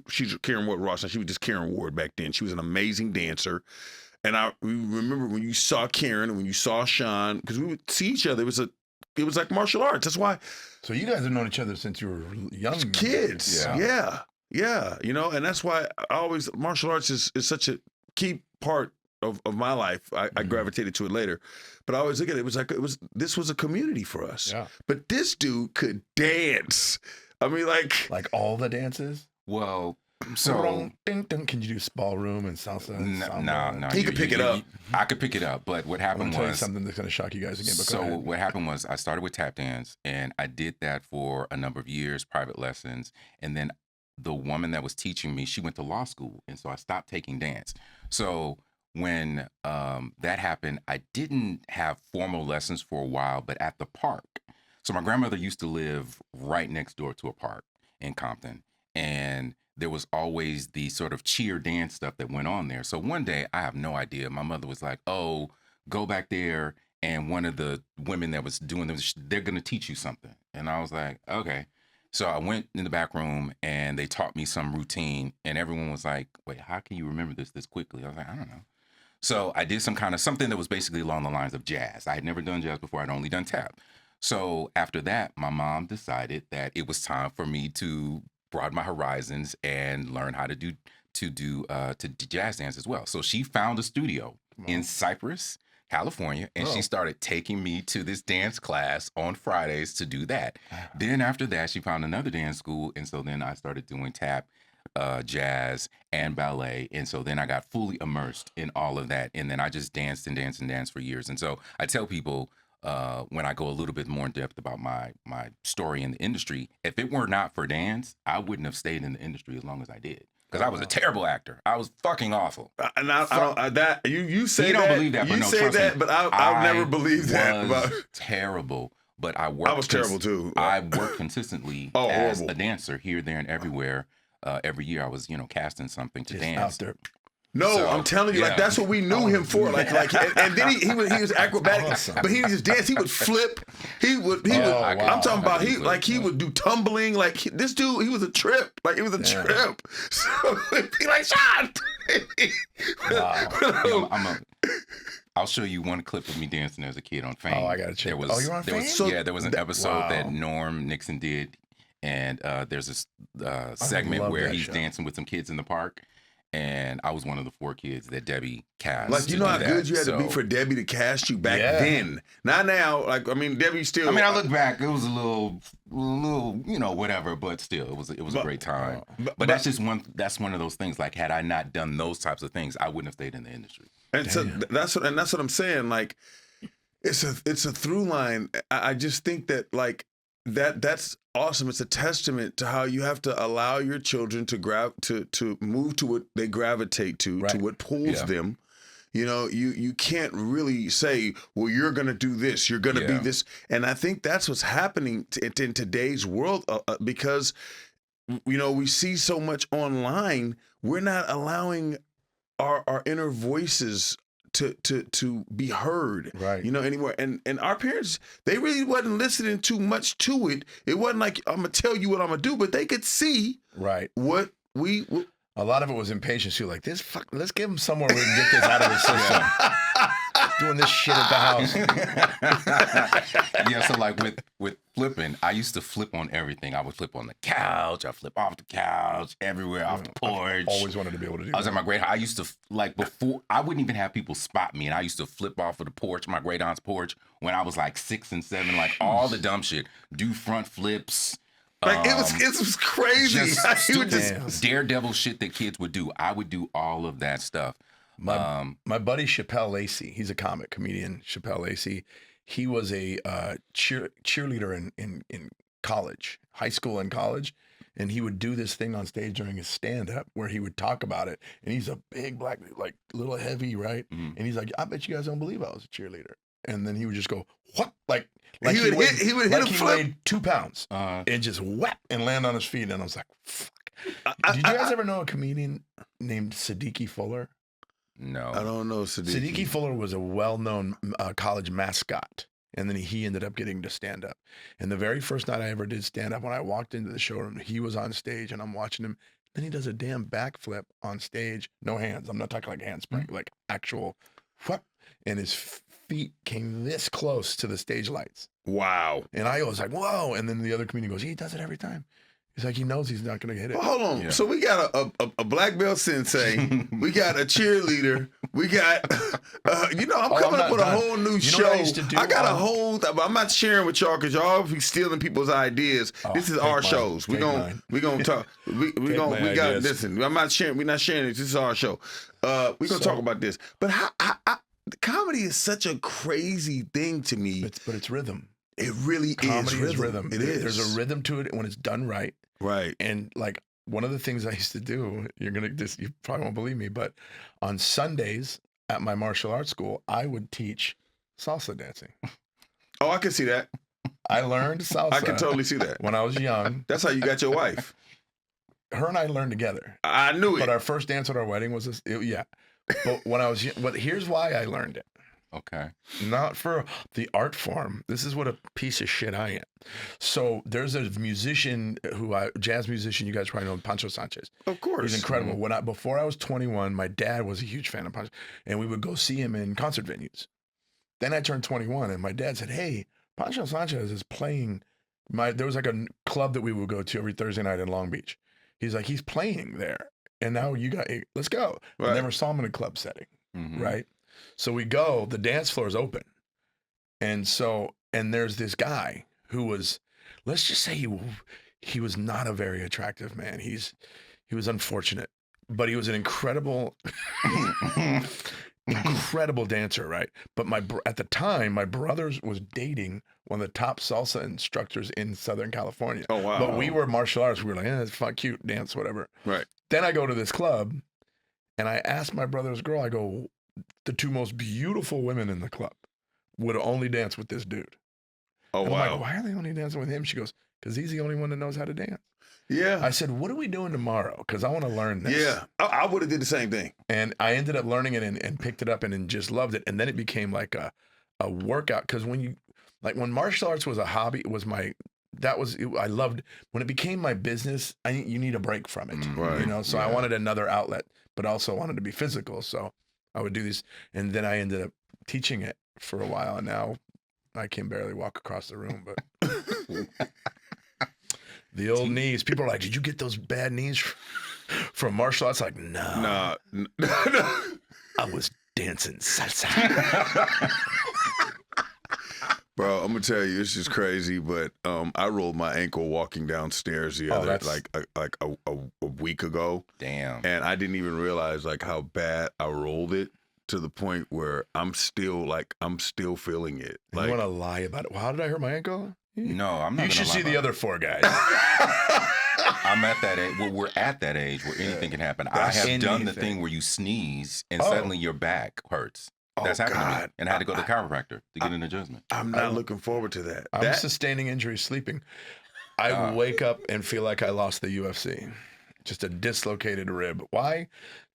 [SPEAKER 1] She's Karen Ward Ross, and she was just Karen Ward back then. She was an amazing dancer. And I remember when you saw Karen and when you saw Shawn, because we would see each other, it was like martial arts. That's why.
[SPEAKER 2] So you guys have known each other since you were young
[SPEAKER 1] Kids.
[SPEAKER 2] Yeah.
[SPEAKER 1] Yeah. And that's why martial arts is such a key part of my life. I gravitated to it later. But I always look at it, this was a community for us.
[SPEAKER 2] Yeah.
[SPEAKER 1] But this dude could dance. I mean,
[SPEAKER 2] Like all the dances?
[SPEAKER 3] Well, so
[SPEAKER 2] Ding, ding. Can you do ballroom and salsa? And
[SPEAKER 3] no.
[SPEAKER 1] He could pick it up.
[SPEAKER 3] I could pick it up, but what
[SPEAKER 2] I'm
[SPEAKER 3] happened
[SPEAKER 2] gonna tell you
[SPEAKER 3] was
[SPEAKER 2] something that's gonna shock you guys again. But go
[SPEAKER 3] so
[SPEAKER 2] ahead.
[SPEAKER 3] what happened was I started with tap dance, and I did that for a number of years, private lessons, and then the woman that was teaching me, she went to law school, and so I stopped taking dance. So when that happened, I didn't have formal lessons for a while, but at the park. So my grandmother used to live right next door to a park in Compton, and there was always the sort of cheer dance stuff that went on there. So one day, I have no idea, my mother was like, oh, go back there, and one of the women that was doing this, they're going to teach you something. And I was like, okay. So I went in the back room, and they taught me some routine, and everyone was like, wait, how can you remember this quickly? I was like, I don't know. So I did something that was basically along the lines of jazz. I had never done jazz before. I'd only done tap. So after that, my mom decided that it was time for me to broaden my horizons and learn how to do jazz dance as well. So she found a studio in Cypress, California, and she started taking me to this dance class on Fridays to do that. Then after that, she found another dance school, and so then I started doing tap, jazz, and ballet, and so then I got fully immersed in all of that, and then I just danced and danced and danced for years. And so I tell people, when I go a little bit more in depth about my story in the industry, if it were not for dance, I wouldn't have stayed in the industry as long as I did. Because I was a terrible actor. I was fucking awful.
[SPEAKER 1] And I don't. You say
[SPEAKER 3] you don't
[SPEAKER 1] that.
[SPEAKER 3] believe that, but
[SPEAKER 1] you
[SPEAKER 3] no,
[SPEAKER 1] say
[SPEAKER 3] trust
[SPEAKER 1] that,
[SPEAKER 3] me.
[SPEAKER 1] but I'll never believe that.
[SPEAKER 3] Was terrible. but I worked.
[SPEAKER 1] I was terrible too.
[SPEAKER 3] I worked consistently
[SPEAKER 1] Oh,
[SPEAKER 3] as
[SPEAKER 1] horrible.
[SPEAKER 3] a dancer here, there, and everywhere. Every year I was, casting something to
[SPEAKER 2] Just
[SPEAKER 3] dance.
[SPEAKER 2] out there.
[SPEAKER 1] No,
[SPEAKER 3] So,
[SPEAKER 1] I'm telling you, like
[SPEAKER 3] yeah.
[SPEAKER 1] that's what we knew him for. And then he was acrobatic,
[SPEAKER 2] awesome.
[SPEAKER 1] but he would just dance. He would flip. He would.
[SPEAKER 2] wow.
[SPEAKER 1] I'm talking about
[SPEAKER 3] He
[SPEAKER 1] would do tumbling. Like this dude, he was a trip. Like it was a trip. So it'd be like Shawn.
[SPEAKER 2] Wow.
[SPEAKER 3] I'll show you one clip of me dancing as a kid on Fame.
[SPEAKER 2] Oh, I gotta check. You're on Fame?
[SPEAKER 3] There was an episode
[SPEAKER 2] wow.
[SPEAKER 3] that Norm Nixon did, and there's this segment
[SPEAKER 2] love
[SPEAKER 3] where
[SPEAKER 2] that
[SPEAKER 3] he's
[SPEAKER 2] show.
[SPEAKER 3] dancing with some kids in the park, and I was one of the 4 kids that Debbie cast.
[SPEAKER 1] Like you know how good you had to be
[SPEAKER 3] So-
[SPEAKER 1] for Debbie to cast you back
[SPEAKER 2] Yeah.
[SPEAKER 1] then. Not now. Like I mean, Debbie still.
[SPEAKER 3] I mean, I look back, it was a little, whatever, but still, it was a great time. But that's just that's one of those things. Like, had I not done those types of things, I wouldn't have stayed in the industry.
[SPEAKER 1] And so that's what I'm saying. Like, it's a through line. I just think that like that's awesome. It's a testament to how you have to allow your children to move to what they gravitate to what pulls them. You can't really say, well, you're going to do this, you're going to be this. And I think that's what's happening in today's world because, we see so much online. We're not allowing our inner voices to be heard,
[SPEAKER 2] Right.
[SPEAKER 1] Anymore. And our parents, they really wasn't listening too much to it. It wasn't like, I'm going to tell you what I'm going to do, but they could see what we...
[SPEAKER 2] A lot of it was impatience too. Like let's give him somewhere we can get this out of the system. Doing this shit at the house.
[SPEAKER 3] Yeah, so like with flipping, I used to flip on everything. I would flip on the couch. I flip off the couch, everywhere, off the porch.
[SPEAKER 2] Always wanted to be able to do
[SPEAKER 3] I was
[SPEAKER 2] that.
[SPEAKER 3] at my great. I used to before I wouldn't even have people spot me, and I used to flip off of the porch, my great aunt's porch, when I was like 6 and 7, like all the dumb shit. Do front flips.
[SPEAKER 1] Like it was crazy.
[SPEAKER 3] Just
[SPEAKER 1] He would
[SPEAKER 3] stupid daredevil shit that kids would do. I would do all of that stuff.
[SPEAKER 2] My buddy Chappelle Lacey, he's a comedian. Chappelle Lacey, he was a cheerleader in college, high school and college, and he would do this thing on stage during his stand-up where he would talk about it. And he's a big black, like little heavy, right?
[SPEAKER 3] Mm-hmm.
[SPEAKER 2] And he's like, I bet you guys don't believe I was a cheerleader. And then he would just go, what? Like
[SPEAKER 1] he would hit a flip.
[SPEAKER 2] Weighed 2 pounds and just whap and land on his feet. And I was like, fuck. Did you guys ever know a comedian named Siddiqui Fuller?
[SPEAKER 3] No,
[SPEAKER 1] I don't know.
[SPEAKER 2] Siddiqui Fuller was a well-known college mascot, and then he ended up getting to stand up. And the very first night I ever did stand up, when I walked into the showroom, he was on stage, and I'm watching him. Then he does a damn backflip on stage, no hands. I'm not talking like handspring, like actual whoop. And his feet came this close to the stage lights.
[SPEAKER 1] Wow.
[SPEAKER 2] And I was like, whoa. And then the other comedian goes, he does it every time. He's like, he knows he's not going to hit it.
[SPEAKER 1] Well, hold on.
[SPEAKER 3] Yeah.
[SPEAKER 1] So we got a black belt sensei. We got a cheerleader. We got, I'm coming up with a whole new show.
[SPEAKER 2] What I used to do
[SPEAKER 1] I got a whole. I'm not sharing with y'all because y'all be stealing people's ideas. This is our shows. We gonna talk. We got
[SPEAKER 2] ideas.
[SPEAKER 1] listen. I'm not sharing. We're not sharing it. This is our show. We're gonna talk about this. But how comedy is such a crazy thing to me.
[SPEAKER 2] But it's rhythm.
[SPEAKER 1] It really
[SPEAKER 2] Comedy
[SPEAKER 1] is
[SPEAKER 2] is rhythm.
[SPEAKER 1] It is.
[SPEAKER 2] There's a rhythm to it when it's done right.
[SPEAKER 1] Right.
[SPEAKER 2] And like one of the things I used to do, you probably won't believe me, but on Sundays at my martial arts school, I would teach salsa dancing.
[SPEAKER 1] Oh, I can see that.
[SPEAKER 2] I learned salsa.
[SPEAKER 1] I can totally see that.
[SPEAKER 2] When I was young.
[SPEAKER 1] That's how you got your wife.
[SPEAKER 2] Her and I learned together.
[SPEAKER 1] I knew it.
[SPEAKER 2] But our first dance at our wedding was this. Yeah. But but here's why I learned it.
[SPEAKER 3] Okay.
[SPEAKER 2] Not for the art form. This is what a piece of shit I am. So there's a musician jazz musician, you guys probably know, Pancho Sanchez.
[SPEAKER 1] Of course.
[SPEAKER 2] He's incredible. Before I was 21, my dad was a huge fan of Pancho, and we would go see him in concert venues. Then I turned 21, and my dad said, hey, Pancho Sanchez is playing. There was like a club that we would go to every Thursday night in Long Beach. He's like, he's playing there. And now let's go. Right. I never saw him in a club setting, right? So we go, the dance floor is open. And there's this guy who was, let's just say he was not a very attractive man. He was unfortunate, but he was an incredible dancer, right? But at the time, my brother was dating one of the top salsa instructors in Southern California.
[SPEAKER 1] Oh, wow.
[SPEAKER 2] But we were martial arts. We were like, it's fun, cute, dance, whatever.
[SPEAKER 1] Right.
[SPEAKER 2] Then I go to this club, and I asked my brother's girl, I go, the 2 most beautiful women in the club would only dance with this dude.
[SPEAKER 1] Oh,
[SPEAKER 2] And I'm
[SPEAKER 1] wow.
[SPEAKER 2] like, why are they only dancing with him? She goes, because he's the only one that knows how to dance.
[SPEAKER 1] Yeah.
[SPEAKER 2] I said, what are we doing tomorrow? Because I want to learn this.
[SPEAKER 1] Yeah. I would have did the same thing.
[SPEAKER 2] And I ended up learning it and picked it up and just loved it. And then it became like a workout. Because when martial arts was a hobby, I loved, when it became my business, you need a break from it.
[SPEAKER 1] Right.
[SPEAKER 2] You know, so I wanted another outlet, but also wanted to be physical. So I would do these. And then I ended up teaching it for a while. And now I can barely walk across the room, but the old knees. People are like, did you get those bad knees from martial arts? Like, no. I was dancing salsa.
[SPEAKER 1] Bro, I'm gonna tell you, it's just crazy. But I rolled my ankle walking downstairs the other like a week ago.
[SPEAKER 3] Damn.
[SPEAKER 1] And I didn't even realize like how bad I rolled it to the point where I'm still feeling it.
[SPEAKER 2] You
[SPEAKER 1] Like,
[SPEAKER 2] want to lie about it? Well, how did I hurt my ankle?
[SPEAKER 3] No, I'm not.
[SPEAKER 2] You should
[SPEAKER 3] gonna lie
[SPEAKER 2] see
[SPEAKER 3] about
[SPEAKER 2] the
[SPEAKER 3] it.
[SPEAKER 2] other 4 guys.
[SPEAKER 3] I'm at that age. Well, we're at that age where anything can happen. I have done the thing where you sneeze and suddenly your back hurts. That's happened to me. And I had to go to the chiropractor to get an adjustment.
[SPEAKER 1] I'm not looking forward to that.
[SPEAKER 2] I'm sustaining injuries sleeping. I wake up and feel like I lost the UFC. Just a dislocated rib. Why?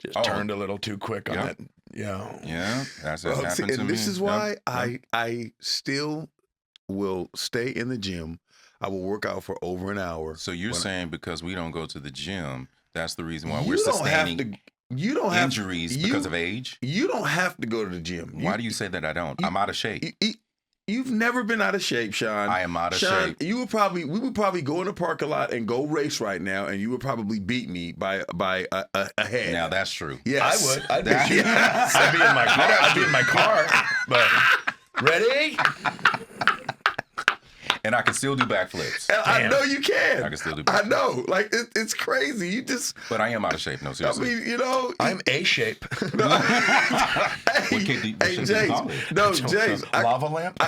[SPEAKER 2] Just turned a little too quick on that. Yeah.
[SPEAKER 3] Yeah. That's what happened to me.
[SPEAKER 1] And this is why I still will stay in the gym. I will work out for over an hour.
[SPEAKER 3] So you're saying because we don't go to the gym, that's the reason why
[SPEAKER 1] You
[SPEAKER 3] we're
[SPEAKER 1] don't have
[SPEAKER 3] sustaining
[SPEAKER 1] injuries
[SPEAKER 3] because of age?
[SPEAKER 1] You don't have to go to the gym.
[SPEAKER 3] Why do you say that I don't? I'm out of shape.
[SPEAKER 1] You've never been out of shape, Shawn.
[SPEAKER 3] I am out of shape.
[SPEAKER 1] We would probably go in the parking lot and go race right now, and you would probably beat me by a head.
[SPEAKER 3] Now that's true.
[SPEAKER 1] Yes.
[SPEAKER 2] I would. I'd beat you. I'd be in my car. I'd be in my car. But ready?
[SPEAKER 3] And I can still do backflips.
[SPEAKER 1] I know you can.
[SPEAKER 3] I can still do
[SPEAKER 1] I
[SPEAKER 3] backflips.
[SPEAKER 1] know. Like, it's crazy. You just...
[SPEAKER 3] But I am out of shape. No,
[SPEAKER 1] I
[SPEAKER 3] seriously.
[SPEAKER 1] mean, you know...
[SPEAKER 2] I'm A-shape.
[SPEAKER 3] What shape do you
[SPEAKER 1] Jace.
[SPEAKER 3] call it?
[SPEAKER 1] No, Jace.
[SPEAKER 2] Lava lamp?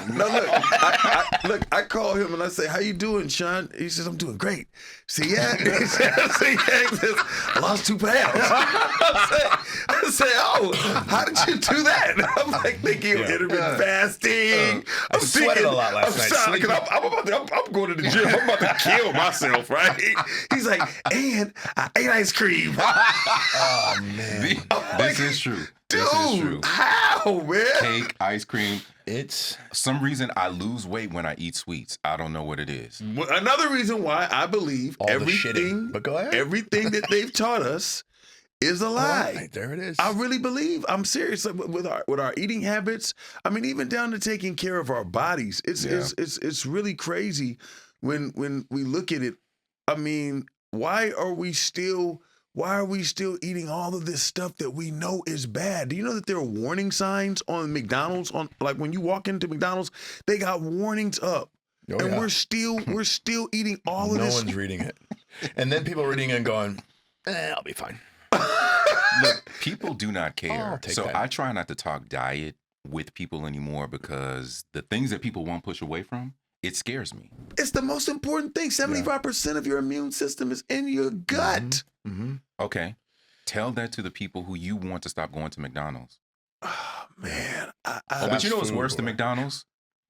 [SPEAKER 1] Look, I call him and I say, how you doing, Shawn? He says, I'm doing great. See, yeah? He says, I lost 2 pounds. I say, oh, how did you do that? I'm like thinking of intermittent fasting.
[SPEAKER 2] I sweated a lot last night.
[SPEAKER 1] I'm going to the gym. I'm about to kill myself, right? He's like, and I ate ice cream.
[SPEAKER 2] Oh, man.
[SPEAKER 3] This is true.
[SPEAKER 1] Dude,
[SPEAKER 3] This is true.
[SPEAKER 1] how, man?
[SPEAKER 3] Cake, ice cream.
[SPEAKER 2] It's...
[SPEAKER 3] Some reason I lose weight when I eat sweets. I don't know what it is.
[SPEAKER 1] Another reason why I believe
[SPEAKER 2] All the shitting. But go ahead.
[SPEAKER 1] everything that they've taught us is a lie.
[SPEAKER 2] Right, there it is.
[SPEAKER 1] I really believe. I'm serious with our eating habits. I mean, even down to taking care of our bodies. It's really crazy when we look at it. I mean, why are we still eating all of this stuff that we know is bad? Do you know that there are warning signs on McDonald's? On like when you walk into McDonald's, they got warnings up.
[SPEAKER 2] Oh,
[SPEAKER 1] And
[SPEAKER 2] yeah.
[SPEAKER 1] we're still eating all of
[SPEAKER 2] No
[SPEAKER 1] this.
[SPEAKER 2] one's reading it. And then people are reading it and going, I'll be fine.
[SPEAKER 3] Look, people do not care.
[SPEAKER 2] I'll take
[SPEAKER 3] So
[SPEAKER 2] that.
[SPEAKER 3] I try not to talk diet with people anymore because the things that people won't push away from, it scares me.
[SPEAKER 1] It's the most important thing. 75% of your immune system is in your gut.
[SPEAKER 2] Mm-hmm.
[SPEAKER 3] Okay. Tell that to the people who you want to stop going to McDonald's.
[SPEAKER 1] Oh, man.
[SPEAKER 3] But you know what's
[SPEAKER 2] food,
[SPEAKER 3] worse than
[SPEAKER 2] boy.
[SPEAKER 3] McDonald's?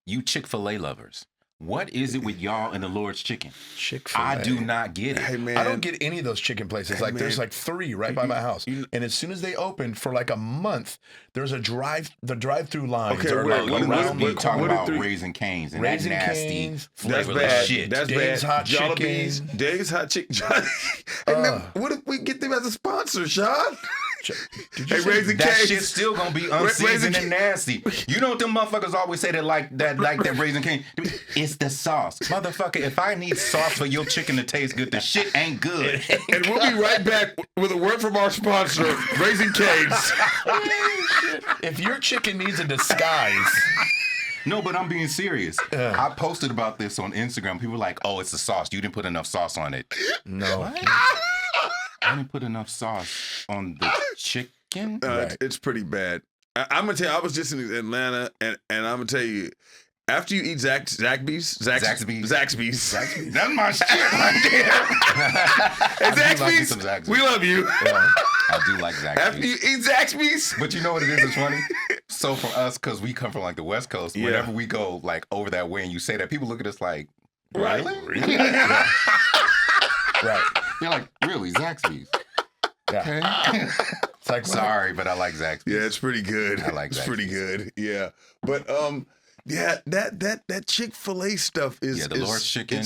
[SPEAKER 3] You Chick-fil-A lovers. What is it with y'all and the Lord's Chicken?
[SPEAKER 2] Chick-fil-A.
[SPEAKER 3] I do not get it.
[SPEAKER 1] Hey, man.
[SPEAKER 2] I don't get any of those chicken places.
[SPEAKER 1] Hey,
[SPEAKER 2] Like there's
[SPEAKER 1] man.
[SPEAKER 2] like 3 right by my house. And as soon as they open for like a month, there's the drive-through lines
[SPEAKER 1] Okay,
[SPEAKER 2] are
[SPEAKER 1] wait,
[SPEAKER 2] like
[SPEAKER 1] what-
[SPEAKER 2] around
[SPEAKER 3] We
[SPEAKER 2] the
[SPEAKER 3] talking
[SPEAKER 2] corner.
[SPEAKER 3] about
[SPEAKER 1] three-
[SPEAKER 3] Raising Cane's and
[SPEAKER 2] Raising
[SPEAKER 3] that nasty
[SPEAKER 2] Cane's.
[SPEAKER 1] That's
[SPEAKER 3] flavorless
[SPEAKER 1] bad.
[SPEAKER 3] shit.
[SPEAKER 1] That's
[SPEAKER 2] Dave's
[SPEAKER 1] bad.
[SPEAKER 2] Hot
[SPEAKER 1] Jollibee's,
[SPEAKER 2] Chicken.
[SPEAKER 1] Dave's Hot Chicken. And then, what if we get them as a sponsor, Shawn?
[SPEAKER 2] Did you
[SPEAKER 1] Hey,
[SPEAKER 2] say-
[SPEAKER 1] Raising
[SPEAKER 3] That
[SPEAKER 1] Cane's.
[SPEAKER 3] shit's still gonna be
[SPEAKER 1] Raising
[SPEAKER 3] unseasoned and
[SPEAKER 1] Cane-
[SPEAKER 3] nasty. You know what them motherfuckers always say that like that Raising Cane? It's the sauce. Motherfucker, if I need sauce for your chicken to taste good, the shit ain't good.
[SPEAKER 1] And we'll be right back with a word from our sponsor, Raising Cane's.
[SPEAKER 2] If your chicken needs a disguise,
[SPEAKER 3] No, but I'm being serious. I posted about this on Instagram. People were like, oh, it's the sauce. You didn't put enough sauce on it.
[SPEAKER 2] no.
[SPEAKER 3] I didn't put enough sauce on the chicken.
[SPEAKER 1] It's pretty bad. I'm gonna tell you, I was just in Atlanta, and I'm gonna tell you, after you eat Zaxby's,
[SPEAKER 3] That's my shit right there.
[SPEAKER 1] and
[SPEAKER 3] I do like me some
[SPEAKER 1] Zaxby's,
[SPEAKER 3] Zaxby's.
[SPEAKER 1] we love you.
[SPEAKER 3] I do like Zaxby's.
[SPEAKER 1] After you eat Zaxby's,
[SPEAKER 3] But you know what it is? It's funny. So for us, because we come from like the West Coast,
[SPEAKER 1] Yeah.
[SPEAKER 3] whenever we go like over that way and you say that, people look at us like, really?
[SPEAKER 2] Right.
[SPEAKER 3] You're like, really, Zaxby's?
[SPEAKER 2] Yeah.
[SPEAKER 3] Okay.
[SPEAKER 2] It's like
[SPEAKER 3] Sorry, but I like Zaxby's.
[SPEAKER 1] Yeah, it's pretty good.
[SPEAKER 3] I like
[SPEAKER 1] it's
[SPEAKER 3] that.
[SPEAKER 1] pretty good. Yeah, but yeah, that Chick-fil-A stuff is
[SPEAKER 3] Yeah, the Lord's Chicken.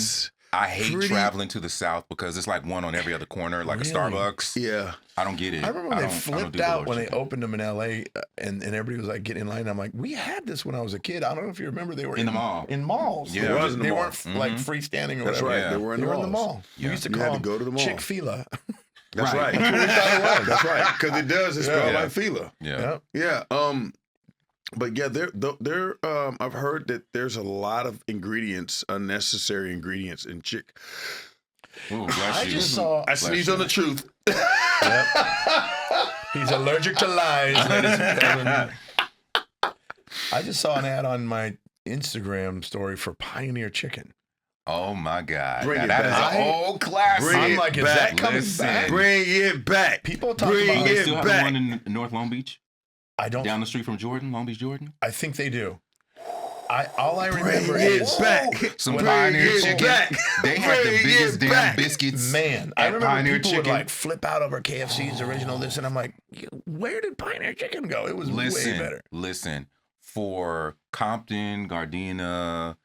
[SPEAKER 3] I hate
[SPEAKER 1] pretty-
[SPEAKER 3] traveling to the South because it's like one on every other corner, like
[SPEAKER 2] Really?
[SPEAKER 3] a Starbucks.
[SPEAKER 1] Yeah,
[SPEAKER 3] I don't get it.
[SPEAKER 2] I remember when they
[SPEAKER 3] don't
[SPEAKER 2] flipped
[SPEAKER 3] do the
[SPEAKER 2] out
[SPEAKER 3] Lord's
[SPEAKER 2] when they
[SPEAKER 3] Chicken.
[SPEAKER 2] opened them in L.A. And everybody was like getting in line. I'm like, we had this when I was a kid. I don't know if you remember. They were
[SPEAKER 3] In the mall.
[SPEAKER 2] In malls.
[SPEAKER 3] Yeah.
[SPEAKER 2] They
[SPEAKER 3] It
[SPEAKER 2] weren't-
[SPEAKER 1] was in the
[SPEAKER 2] they
[SPEAKER 1] mall.
[SPEAKER 2] weren't like freestanding or
[SPEAKER 1] that's
[SPEAKER 2] whatever.
[SPEAKER 1] right.
[SPEAKER 3] Yeah.
[SPEAKER 1] They were in
[SPEAKER 2] They
[SPEAKER 1] the
[SPEAKER 2] were in the
[SPEAKER 1] malls.
[SPEAKER 2] mall.
[SPEAKER 3] Yeah.
[SPEAKER 2] We used to
[SPEAKER 1] You
[SPEAKER 2] call
[SPEAKER 1] had to
[SPEAKER 2] them
[SPEAKER 1] go to the mall.
[SPEAKER 2] Chick-fil-A.
[SPEAKER 1] That's
[SPEAKER 3] Right.
[SPEAKER 1] right. That's right. Because it does. It's spelled
[SPEAKER 3] Yeah.
[SPEAKER 1] like Fila.
[SPEAKER 3] Yeah.
[SPEAKER 2] Yeah.
[SPEAKER 1] Yeah. But yeah, there. I've heard that there's a lot of ingredients, unnecessary ingredients in chick.
[SPEAKER 3] Ooh, bless
[SPEAKER 2] I
[SPEAKER 3] you.
[SPEAKER 2] just saw.
[SPEAKER 1] I sneeze on the truth.
[SPEAKER 2] Yep. He's allergic to lies, ladies and gentlemen. I just saw an ad on my Instagram story for Pioneer Chicken.
[SPEAKER 3] Oh my God.
[SPEAKER 1] Bring
[SPEAKER 3] Now
[SPEAKER 1] it
[SPEAKER 3] that is
[SPEAKER 1] back.
[SPEAKER 3] an old classic.
[SPEAKER 1] Bring
[SPEAKER 2] I'm
[SPEAKER 1] it
[SPEAKER 2] like, is
[SPEAKER 1] back.
[SPEAKER 2] that coming
[SPEAKER 3] Listen.
[SPEAKER 2] back?
[SPEAKER 1] Bring it back.
[SPEAKER 2] People talk
[SPEAKER 1] Bring
[SPEAKER 2] about
[SPEAKER 3] They
[SPEAKER 1] it
[SPEAKER 3] still have
[SPEAKER 1] back.
[SPEAKER 3] the one in North Long Beach,
[SPEAKER 2] I don't.
[SPEAKER 3] down the street from Jordan, Long Beach, Jordan.
[SPEAKER 2] I think they do. All I
[SPEAKER 1] Bring
[SPEAKER 2] remember
[SPEAKER 1] it
[SPEAKER 2] is
[SPEAKER 1] back.
[SPEAKER 3] Some
[SPEAKER 1] Bring
[SPEAKER 3] Pioneer
[SPEAKER 1] it
[SPEAKER 3] Chicken.
[SPEAKER 1] back.
[SPEAKER 3] They had the
[SPEAKER 1] Bring
[SPEAKER 3] biggest
[SPEAKER 1] it
[SPEAKER 3] damn
[SPEAKER 1] back.
[SPEAKER 3] biscuits.
[SPEAKER 2] Man, I
[SPEAKER 3] at
[SPEAKER 2] remember
[SPEAKER 3] Pioneer
[SPEAKER 2] people
[SPEAKER 3] Chicken.
[SPEAKER 2] would like flip out over KFC's original this, and I'm like, where did Pioneer Chicken go? It was way better.
[SPEAKER 3] Listen, for Compton, Gardena,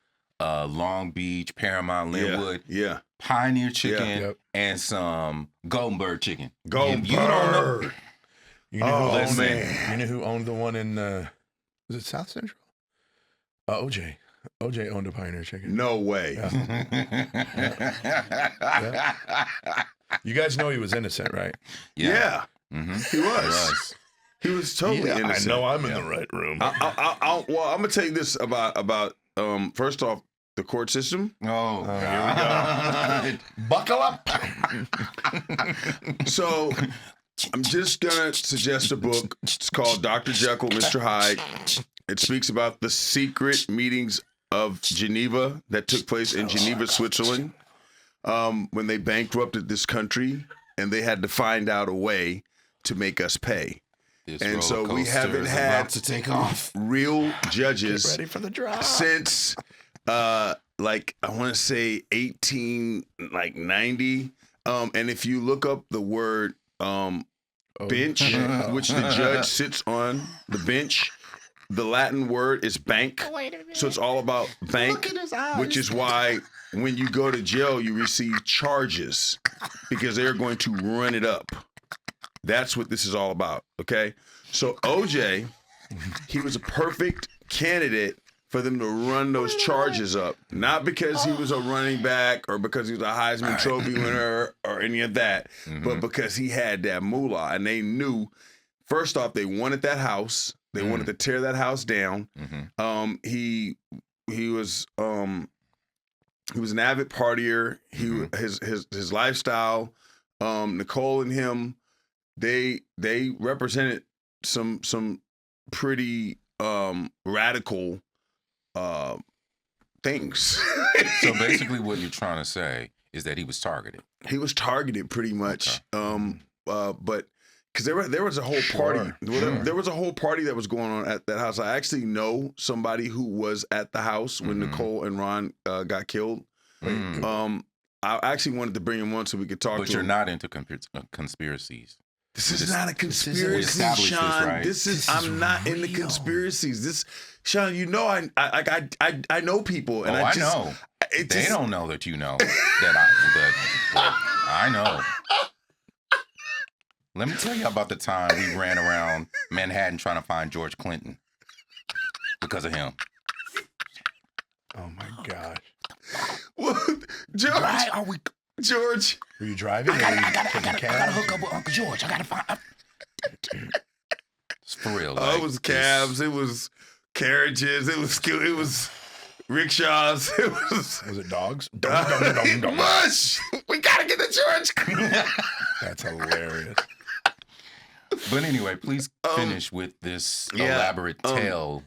[SPEAKER 3] Long Beach, Paramount, Linwood,
[SPEAKER 1] Yeah.
[SPEAKER 3] Pioneer Chicken,
[SPEAKER 2] Yep.
[SPEAKER 3] and some Golden Bird Chicken.
[SPEAKER 1] Golden
[SPEAKER 3] You don't know.
[SPEAKER 1] Bird.
[SPEAKER 2] You know
[SPEAKER 1] Oh,
[SPEAKER 2] who owned
[SPEAKER 1] man.
[SPEAKER 2] You know who owned the one in was it South Central? OJ. OJ owned a Pioneer Chicken.
[SPEAKER 1] No way.
[SPEAKER 2] You guys know he was innocent, right?
[SPEAKER 1] Yeah.
[SPEAKER 3] Mhm.
[SPEAKER 1] He was. He was totally innocent.
[SPEAKER 2] I know I'm in the right room.
[SPEAKER 1] Well, I'm gonna tell you this about first off, the court system.
[SPEAKER 3] Oh,
[SPEAKER 2] here we go. Buckle up.
[SPEAKER 1] So I'm just gonna suggest a book. It's called Dr. Jekyll, Mr. Hyde. It speaks about the secret meetings of Geneva that took place in Geneva, Switzerland, when they bankrupted this country and they had to find out a way to make us pay.
[SPEAKER 3] This
[SPEAKER 1] And so
[SPEAKER 3] roller
[SPEAKER 1] we
[SPEAKER 3] coaster
[SPEAKER 1] haven't
[SPEAKER 3] is
[SPEAKER 1] had
[SPEAKER 3] about to take off.
[SPEAKER 1] real judges
[SPEAKER 2] Ready for the drop.
[SPEAKER 1] since like I want to say 1890. And if you look up the word bench, which the judge sits on the bench, the Latin word is bank. So it's all about bank, which is why when you go to jail, you receive charges because they're going to run it up. That's what this is all about, okay? So OJ, he was a perfect candidate for them to run those charges up. Not because he was a running back or because he was a Heisman Trophy winner or any of that, but because he had that moolah. And they knew, first off, they wanted that house. They wanted to tear that house down. He was an avid partier. His lifestyle, Nicole and him, they represented some pretty radical things.
[SPEAKER 3] So basically, what you're trying to say is that he was targeted.
[SPEAKER 1] He was targeted pretty much. But because there was a whole party. There was a whole party that was going on at that house. I actually know somebody who was at the house when Nicole and Ron got killed. I actually wanted to bring him on so we could talk
[SPEAKER 3] But
[SPEAKER 1] to
[SPEAKER 3] you're
[SPEAKER 1] him.
[SPEAKER 3] not into conspiracies.
[SPEAKER 1] This is not a
[SPEAKER 3] We
[SPEAKER 1] conspiracy,
[SPEAKER 3] established this,
[SPEAKER 1] Sean.
[SPEAKER 3] right?
[SPEAKER 1] I'm not into conspiracies. This, Sean, you know, I know people, and
[SPEAKER 3] I know. They don't know that you know that I know. Let me tell you about the time we ran around Manhattan trying to find George Clinton because of him.
[SPEAKER 2] Oh my gosh.
[SPEAKER 1] Well, George.
[SPEAKER 3] Why are we?
[SPEAKER 1] George.
[SPEAKER 2] Were you driving?
[SPEAKER 3] I gotta hook up with Uncle George. I gotta find. It's for real.
[SPEAKER 1] It was cabs. It was carriages. It was rickshaws. It was.
[SPEAKER 2] Was it dogs?
[SPEAKER 1] Mush. We gotta get the George.
[SPEAKER 2] That's hilarious.
[SPEAKER 3] But anyway, please finish with this
[SPEAKER 1] yeah,
[SPEAKER 3] elaborate tale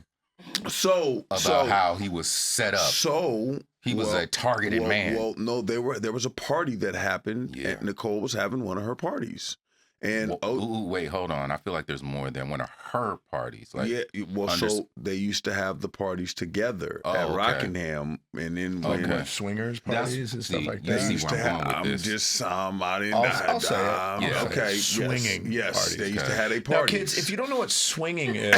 [SPEAKER 1] So
[SPEAKER 3] about how he was set up.
[SPEAKER 1] So
[SPEAKER 3] He was a targeted man.
[SPEAKER 1] Well, no, there was a party that happened,
[SPEAKER 3] Yeah.
[SPEAKER 1] and Nicole was having one of her parties, And
[SPEAKER 3] wait, hold on. I feel like there's more than one of her parties. Like,
[SPEAKER 1] yeah, well, so they used to have the parties together at Rockingham, and then when
[SPEAKER 2] swingers parties and stuff like
[SPEAKER 3] you
[SPEAKER 2] that.
[SPEAKER 3] see
[SPEAKER 1] used
[SPEAKER 3] where
[SPEAKER 1] to
[SPEAKER 3] I'm going
[SPEAKER 1] have,
[SPEAKER 3] with
[SPEAKER 1] I'm
[SPEAKER 3] this.
[SPEAKER 1] just I didn't.
[SPEAKER 2] I'll say it.
[SPEAKER 3] Yeah.
[SPEAKER 1] Okay,
[SPEAKER 2] Swinging
[SPEAKER 1] yes,
[SPEAKER 2] parties.
[SPEAKER 1] they used to have a
[SPEAKER 2] Now,
[SPEAKER 1] parties.
[SPEAKER 2] kids, if you don't know what swinging is,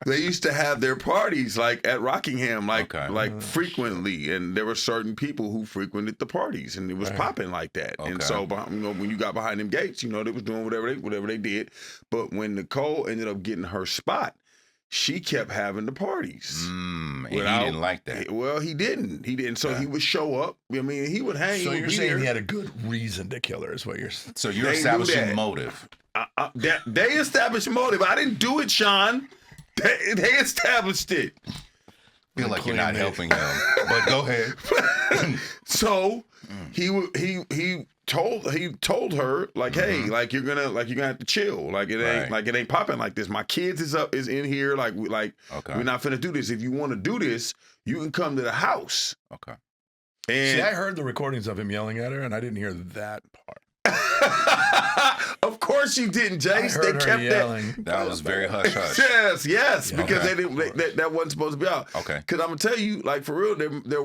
[SPEAKER 1] They used to have their parties like at Rockingham, like
[SPEAKER 3] Okay.
[SPEAKER 1] frequently, and there were certain people who frequented the parties, and it was popping like that. And
[SPEAKER 3] Okay.
[SPEAKER 1] so, when you got behind them gates, they was doing whatever they did. But when Nicole ended up getting her spot, she kept having the parties.
[SPEAKER 3] And he didn't like that.
[SPEAKER 1] Well, he didn't. So he would show up. I mean, he would hang.
[SPEAKER 2] so
[SPEAKER 1] he
[SPEAKER 2] you're
[SPEAKER 1] would be
[SPEAKER 2] saying
[SPEAKER 1] there.
[SPEAKER 2] he had a good reason to kill her, is what you're saying.
[SPEAKER 3] So you're
[SPEAKER 1] They do
[SPEAKER 3] establishing
[SPEAKER 1] that.
[SPEAKER 3] motive.
[SPEAKER 1] They established motive. I didn't do it, Sean. They established it.
[SPEAKER 3] I feel like you're not helping him. But go ahead.
[SPEAKER 1] So he told her like, hey, like you're gonna have to chill. Like it ain't popping like this. My kids is in here. Like we're not finna do this. If you want to do this, you can come to the house.
[SPEAKER 3] Okay.
[SPEAKER 1] And
[SPEAKER 2] See, I heard the recordings of him yelling at her, and I didn't hear that part.
[SPEAKER 1] of course you didn't, Jace.
[SPEAKER 2] I heard
[SPEAKER 1] They
[SPEAKER 2] her
[SPEAKER 1] kept
[SPEAKER 2] yelling.
[SPEAKER 3] That was very hush hush.
[SPEAKER 1] Yes, because
[SPEAKER 3] Okay.
[SPEAKER 1] they didn't. That wasn't supposed to be out.
[SPEAKER 3] Okay.
[SPEAKER 1] Because I'm gonna tell you, like for real, there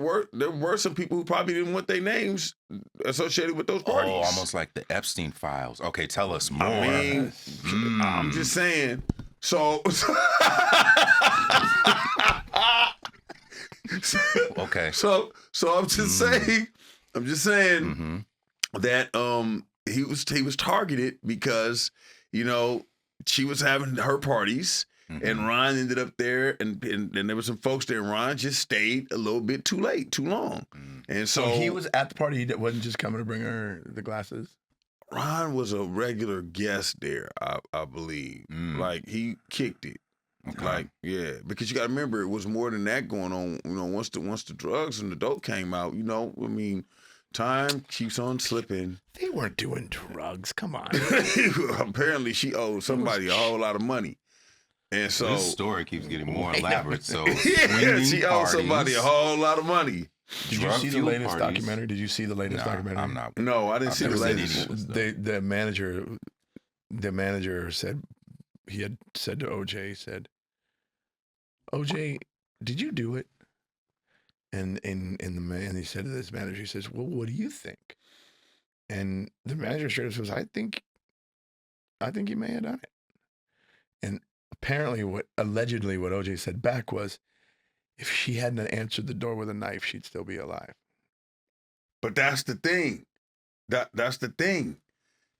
[SPEAKER 1] were some people who probably didn't want their names associated with those parties.
[SPEAKER 3] Oh, almost like the Epstein files. Okay, tell us more.
[SPEAKER 1] I mean, I'm just saying. So.
[SPEAKER 3] Okay.
[SPEAKER 1] So I'm just saying. That he was targeted because she was having her parties and Ron ended up there and there were some folks there and Ron just stayed a little bit too long and so
[SPEAKER 2] he was at the party. He wasn't just coming to bring her the glasses.
[SPEAKER 1] Ron was a regular guest there, I believe. Like he kicked it.
[SPEAKER 3] Okay.
[SPEAKER 1] Like, yeah, because you got to remember it was more than that going on. Once the drugs and the dope came out, I mean. Time keeps on slipping.
[SPEAKER 2] They weren't doing drugs. Come on.
[SPEAKER 1] Apparently, she owed somebody a whole lot of money, and so
[SPEAKER 3] this story keeps getting more elaborate. So
[SPEAKER 1] yeah, she owed somebody a whole lot of money.
[SPEAKER 2] Did you see the latest documentary? Did you see the latest documentary?
[SPEAKER 3] I'm not.
[SPEAKER 1] No, I didn't see the
[SPEAKER 3] never seen
[SPEAKER 1] latest.
[SPEAKER 3] any of this.
[SPEAKER 2] The manager said he had said to OJ, OJ, did you do it? And the man, he said to this manager, he says, well, what do you think? And the manager straight up says, I think you may have done it. And apparently allegedly what OJ said back was, if she hadn't answered the door with a knife, she'd still be alive.
[SPEAKER 1] But that's the thing. That's the thing.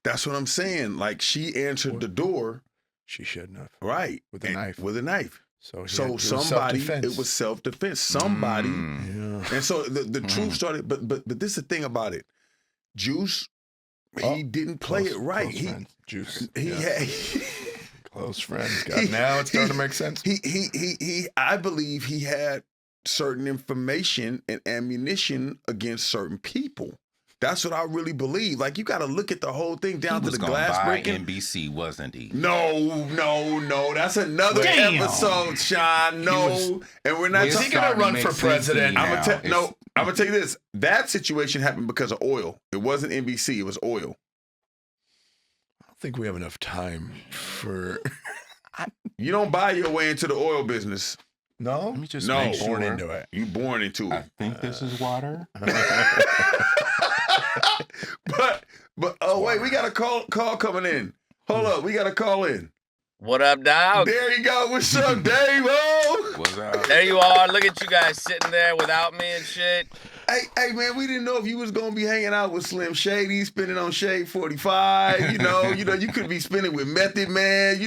[SPEAKER 1] That's what I'm saying. Like she answered the door.
[SPEAKER 2] She shouldn't have.
[SPEAKER 1] Right.
[SPEAKER 2] With a knife.
[SPEAKER 1] With a knife.
[SPEAKER 2] So
[SPEAKER 1] somebody, it was self-defense. Somebody,
[SPEAKER 2] Yeah.
[SPEAKER 1] and so the truth started. But this is the thing about it. Juice, he didn't play it right.
[SPEAKER 2] Juice.
[SPEAKER 1] He had
[SPEAKER 2] Close friends. God, now it's starting to make sense.
[SPEAKER 1] He I believe he had certain information and ammunition against certain people. That's what I really believe. Like you got to look at the whole thing down to the glass breaking.
[SPEAKER 3] NBC, wasn't he?
[SPEAKER 1] No. That's another episode, Sean. No, and we're not.
[SPEAKER 2] Is he gonna run for president?
[SPEAKER 1] I'm gonna tell you this. That situation happened because of oil. It wasn't NBC. It was oil.
[SPEAKER 2] I don't think we have enough time for.
[SPEAKER 1] You don't buy your way into the oil business.
[SPEAKER 2] No,
[SPEAKER 3] Let me just
[SPEAKER 1] No.
[SPEAKER 3] make sure.
[SPEAKER 2] born into it.
[SPEAKER 1] You born into
[SPEAKER 3] I
[SPEAKER 1] it.
[SPEAKER 3] think this is water.
[SPEAKER 1] But oh wait, we got a call coming in. Hold up, we got a call in.
[SPEAKER 7] What up, dog?
[SPEAKER 1] There you go. What's up, Dave? Oh,
[SPEAKER 3] What's up?
[SPEAKER 7] There you are. Look at you guys sitting there without me and shit.
[SPEAKER 1] hey man, we didn't know if you was gonna be hanging out with Slim Shady, spinning on Shade 45. You could be spinning with Method Man. We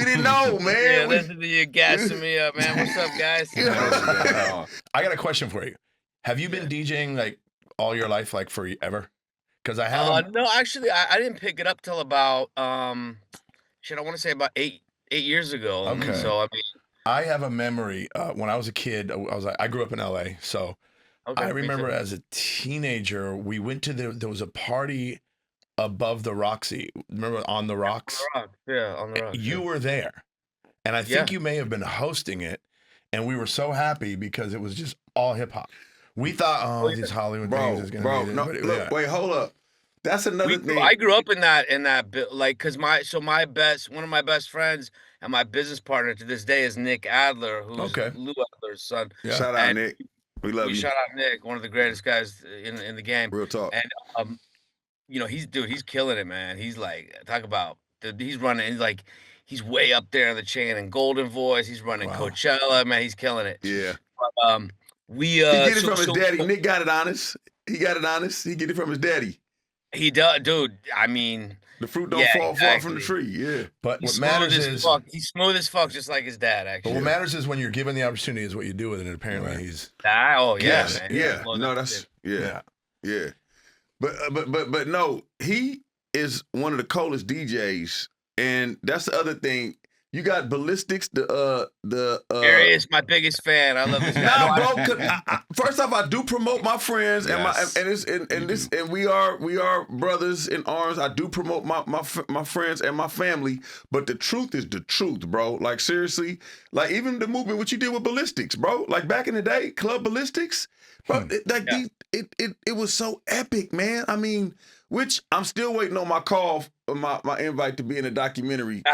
[SPEAKER 1] didn't know, man.
[SPEAKER 7] Yeah, listen to you gassing me up, man. What's up, guys?
[SPEAKER 2] I got a question for you. Have you been DJing like all your life, like forever? Because I have.
[SPEAKER 7] No, actually, I didn't pick it up till about I want to say about eight years ago.
[SPEAKER 2] Okay.
[SPEAKER 7] So I mean,
[SPEAKER 2] I have a memory when I was a kid. I grew up in LA, so
[SPEAKER 7] okay,
[SPEAKER 2] I
[SPEAKER 7] me
[SPEAKER 2] remember
[SPEAKER 7] too.
[SPEAKER 2] as a teenager we went to there was a party above the Roxy. Remember on the Rocks?
[SPEAKER 7] Yeah, on the rock.
[SPEAKER 2] You were there, and I think you may have been hosting it, and we were so happy because it was just all hip hop. We thought, these Hollywood things is gonna be
[SPEAKER 1] no, look, wait, hold up. That's another thing.
[SPEAKER 7] I grew up in that like, cause one of my best friends and my business partner to this day is Nick Adler, who's Lou Adler's son.
[SPEAKER 2] Yeah.
[SPEAKER 1] Shout out, Nick. We love you.
[SPEAKER 7] Shout out Nick, one of the greatest guys in the game.
[SPEAKER 1] Real talk.
[SPEAKER 7] And you know, he's killing it, man. He's like, talk about he's running, he's way up there in the chain in Golden Voice. He's running Coachella, man. He's killing it.
[SPEAKER 1] Yeah.
[SPEAKER 7] But,
[SPEAKER 1] he get it from his daddy. Nick got it honest. He got it honest. He get it from his daddy.
[SPEAKER 7] He does, dude. I mean,
[SPEAKER 1] the fruit don't fall far from the tree. Yeah.
[SPEAKER 2] But what matters is
[SPEAKER 7] he's smooth as fuck, just like his dad. Actually.
[SPEAKER 2] But what matters is when you're given the opportunity is what you do with it. And apparently he's.
[SPEAKER 7] Man.
[SPEAKER 1] Yeah. No, that's yeah. But no, he is one of the coolest DJs, and that's the other thing. You got BALISTYX,
[SPEAKER 7] Darius, my biggest fan. I love this guy.
[SPEAKER 1] Nah, bro. First off, I do promote my friends and we are brothers in arms. I do promote my friends and my family. But the truth is the truth, bro. Like seriously, like even the movement what you did with BALISTYX, bro. Like back in the day, Club BALISTYX, bro. It was so epic, man. I mean, which I'm still waiting on my call, my invite to be in a documentary.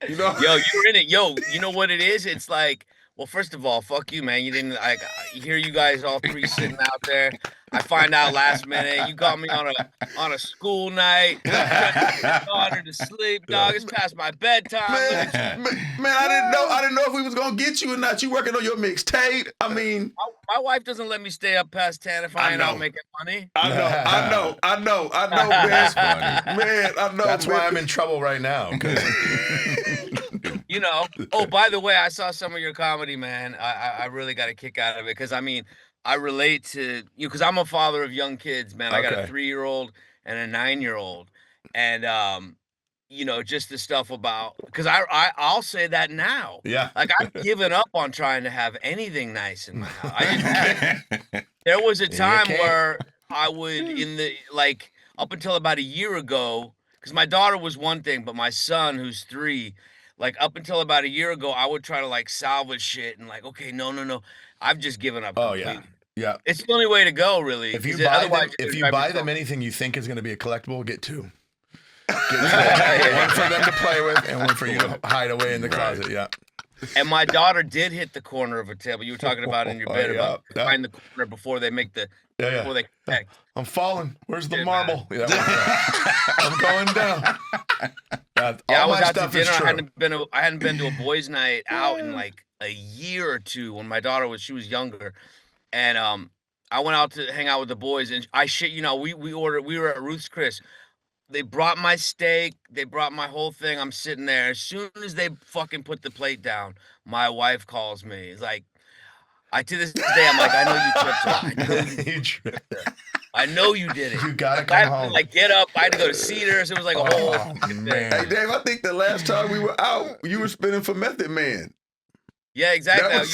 [SPEAKER 1] You know,
[SPEAKER 7] yo, you're in it. Yo, you know what it is? It's like, well, first of all, fuck you, man. You didn't like hear you guys all three sitting out there. I find out last minute. You got me on a school night. My daughter to sleep, dog. It's past my bedtime.
[SPEAKER 1] Man, I didn't know if we was gonna get you or not. You working on your mixtape? I mean,
[SPEAKER 7] my wife doesn't let me stay up past 10 if I ain't out making money.
[SPEAKER 1] I know, man. That's funny. Man, I know.
[SPEAKER 2] That's why I'm in trouble right now.
[SPEAKER 7] You know. Oh, by the way, I saw some of your comedy, man. I really got a kick out of it because I mean, I relate to you because I'm a father of young kids, man. I got a 3-year-old and a 9-year-old, and you know, just the stuff about because I'll say that now.
[SPEAKER 2] Yeah,
[SPEAKER 7] like I've given up on trying to have anything nice in my house. There was a time where I would up until about a year ago, because my daughter was one thing, but my son who's 3. Like up until about a year ago, I would try to like salvage shit and like, okay, no. I've just given up.
[SPEAKER 2] Oh
[SPEAKER 7] completely.
[SPEAKER 2] Yeah.
[SPEAKER 7] It's the only way to go, really.
[SPEAKER 2] If you buy them anything you think is going to be a collectible, get 2. One for them to play with and one for you to hide away in the closet. Yeah.
[SPEAKER 7] And my daughter did hit the corner of a table. You were talking about in your bed about find the corner before they make before they connect.
[SPEAKER 2] I'm falling. Where's the marble? Yeah. I'm going down.
[SPEAKER 7] I was out to dinner. I hadn't been to a boys' night out in like a year or two when my daughter was younger, and I went out to hang out with the boys, and I shit, you know, we were at Ruth's Chris. They brought my steak, they brought my whole thing. I'm sitting there. As soon as they fucking put the plate down, my wife calls me. It's like, to this day, I'm like, I know you tripped. I know you did it.
[SPEAKER 2] You gotta come home.
[SPEAKER 7] Like, get up. I had to go to Cedars. It was like a whole
[SPEAKER 2] man.
[SPEAKER 1] Hey, Dave, I think the last time we were out, you were spinning for Method Man.
[SPEAKER 7] Yeah, exactly.